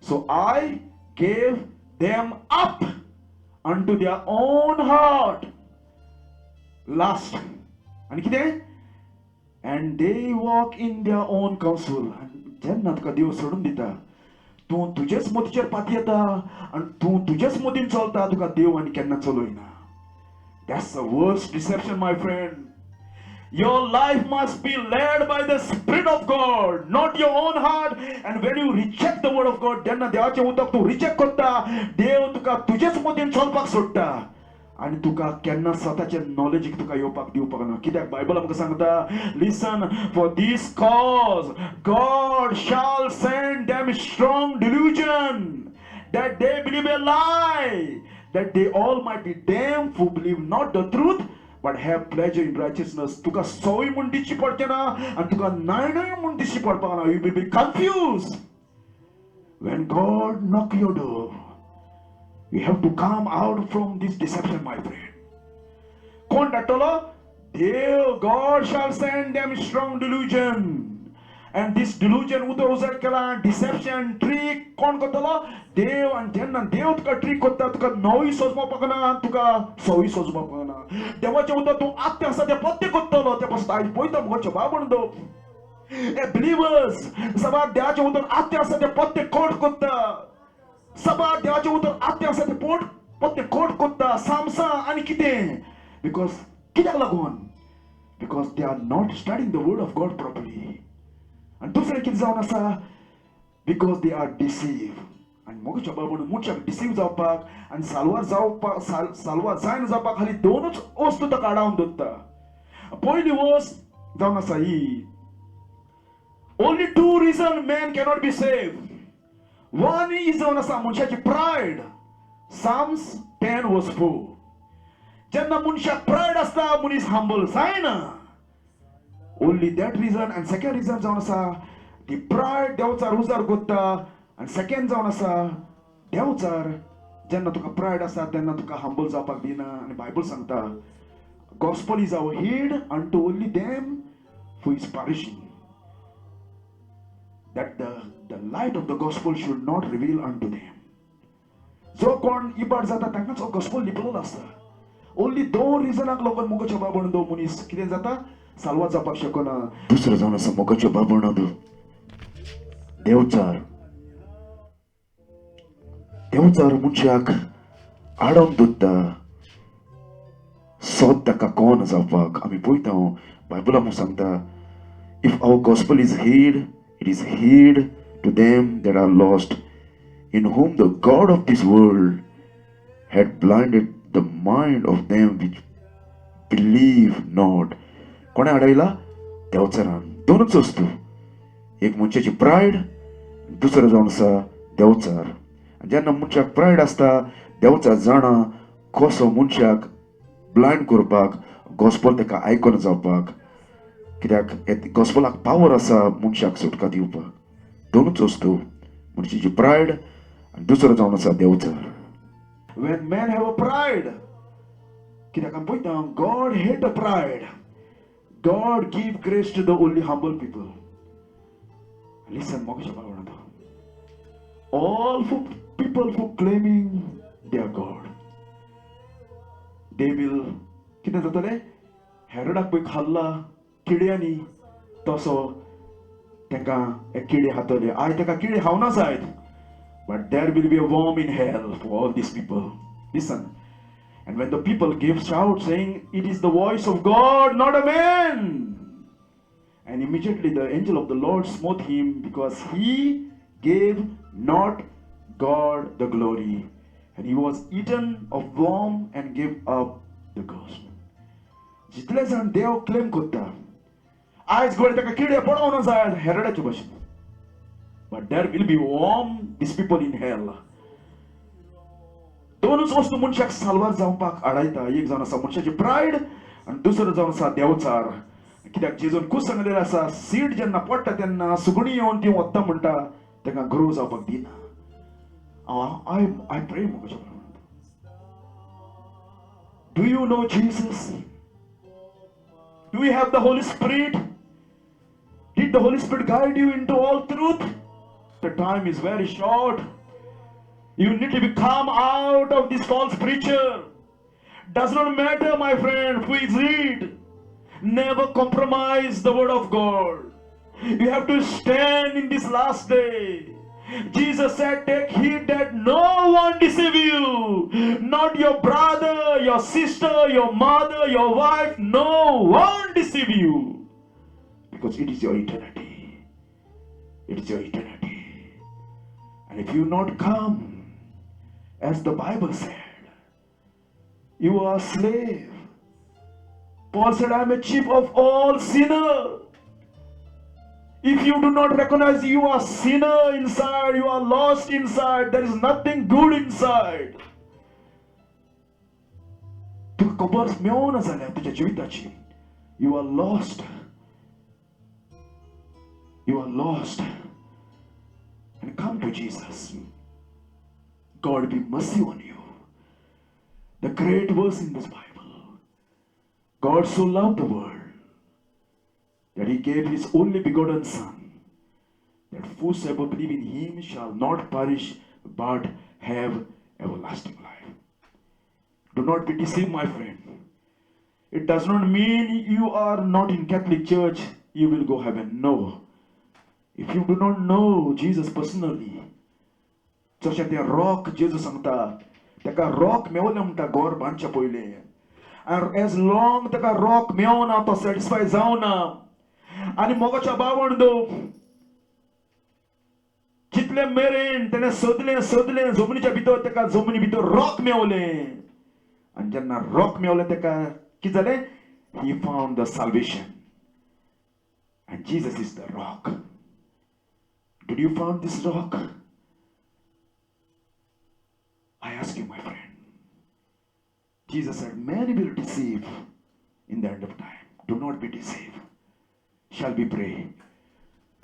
So I gave them up unto their own heart. Last. And they walk in their own counsel. Jannat ka Deus sodun dita. Tu tujes moticher patiata and tu tujes motin cholta tu ka Deus ani kenna choloina. That's the worst deception, my friend. Your life must be led by the Spirit of God, not your own heart. And when you reject the word of God, then देवाचे उतक तू reject करता, देव तुका तुझेच मोतीन चलपाक सोडता. आणि तुका केन्ना स्वतःचे knowledge तुका येवपाक दिवपाक ना. कित्याक बायबल आमकां सांगता, listen, for this cause God shall send them strong delusion, that they believe a lie, that they all might be damned who believe not the truth, but have pleasure in righteousness. Tuka soy mundichi padkena and tuka nainai mundichi padpana. You will be confused. When God knock your door, you have to come out from this deception, my friend. Kondatolo, God shall send them strong delusion. And this delusion, deception, trick, kon kotalo, Dev and Jenna, Dev tuka trick kotta, tuka noi sozma pakana, tuka soi sozma pakana. Devacha uta tu atya sa de potte kottalo, te pas tai poita mocha babando. Believers, sabah devacha uta atya sa de potte kot kotta. Sabah devacha uta atya sa de potte kot kotta, samsa anikite. Because kidak lagon. Because they are not studying the word of God properly. And दुसरे कितें जावन आसा, because they are deceived. And मोगाच्या बाबून मुचाक deceive जावपाक and सालवार जायन जावपाक खाली दोनच वस्तू ताका आडावन दवरता. पयली वस्त जावन आसा ही, only two reasons man cannot be saved. One is जावन आसा मनशाची pride. Psalms 10 verse 4. जेन्ना मनशाक pride आसता, मनीस humble जायना. Only that reason. And second reason जावन आसा, the pride देवचार उजार कोत्ता. And second जावन आसा, देवचार जेन्ना तुका pride आसा तेन्ना तुका humble जावपाक दिना. आनी बायबल सांगता, gospel is our heed unto only them who is perishing, that the light of the gospel should not reveal unto them. जो कोण इबाड जाता तांकांच हो gospel लिपलेलो आसता. Only दोन रिजनाक लागून मोगाच्या बाबून दो मनीस कितें जाता, सालवा जावपाक शकना. दुसरो जावन आसा मोगाच्या बाबून देवचार मनशाक आडोवन दवरता. सोद ताका कोण जावपाक. आमी पळयता बायबलान सांगता, if our gospel is hid, it is hid to them that are lost, in whom the God of this world had blinded the mind of them which believe not. कोणे आडायला? देवचारान. दोनच वस्तू, एक मनशाची प्रायड, दुसरो जावन आसा देवचार. जेन्ना मनशाक प्रायड आसता, देवचार जाणा कसो मनशाक ब्लायंड करपाक, गॉस्पल ताका आयकून जावपाक. कित्याक गॉस्पलाक पावर आसा मनशाक सुटका दिवपाक. दोनच वस्तू, मनशाची प्रायड आनी दुसरो जावन आसा Devchar. When men have a pride, कित्याक आमी पळयता, God hate a pride. God give grace to the only humble people. Listen, all people who claiming they are God, they will कितें जातले? हेरोडाक पळय खाल्ला किड्यांनी, तसो तांकां किडे खातले. आयज ताका किडे खावना जायत, but there will be a worm in hell for all these people. Listen. And when the people give shout saying, it is the voice of God, not a man. And immediately the angel of the Lord smote him, because he gave not God the glory. And he was eaten of worm and gave up the ghost. जितले जाण देव claim करता आयज घोडे ताका किडे पडोवना जाय हेरोडाचे भाशेन. But there will be these people in hell. दोनच वस्तू मनशाक साल्वार जावपाक आडायता. एक जावन आसा मनशाची प्रायड आनी दुसरो जावन आसा देवचार. कित्याक जेजून खूब सांगलेलें आसा सीड जेन्ना पडटा तेन्ना सुगणी येवन ती वत्ता म्हणटा ताका ग्रो जावपाक दिना. I pray म्हज्या प्रमाण. Do you know Jesus? Do you have the Holy Spirit? Did the Holy Spirit guide you into all truth? The time is very short. You need to come out of this false preacher. Does not matter, my friend, who is it. Never compromise the word of God. You have to stand in this last day. Jesus said, take heed that no one deceive you. Not your brother, your sister, your mother, your wife. No one deceive you. Because it is your eternity. It is your eternity. And if you not come, as the Bible said, you are a slave. Paul said, I am a chief of all sinners. If you do not recognize you are sinner inside, you are lost inside, there is nothing good inside. तुका खबर मेळना जाल्यार तुज्या जिविताची, you are lost. You are lost. And come to Jesus. God be mercy on you. The great verse in this Bible. God so loved the world that he gave his only begotten Son, that whosoever believe in him shall not perish but have everlasting life. Do not be deceived, my friend. It does not mean you are not in Catholic Church, you will go heaven. No. If you do not know Jesus personally, जशें तें rock Jesus सांगता, तेका rock मेवलें म्हणटा घर बांदच्या पयलें. And as long तेका rock मेवना तो satisfy जावना. आनी मोगाच्या भावंडो जितले मेरेन तेणें सोदलें जमनीच्या भितर तेका जमनी भितर rock मेवलें. आनी जेन्ना rock मेवलें तेका कितें जालें? He found the salvation. And Jesus is the rock. Did you find this rock? I ask you, my friend. Jesus said, many will deceive in the end of time. Do not be deceived. Shall we pray?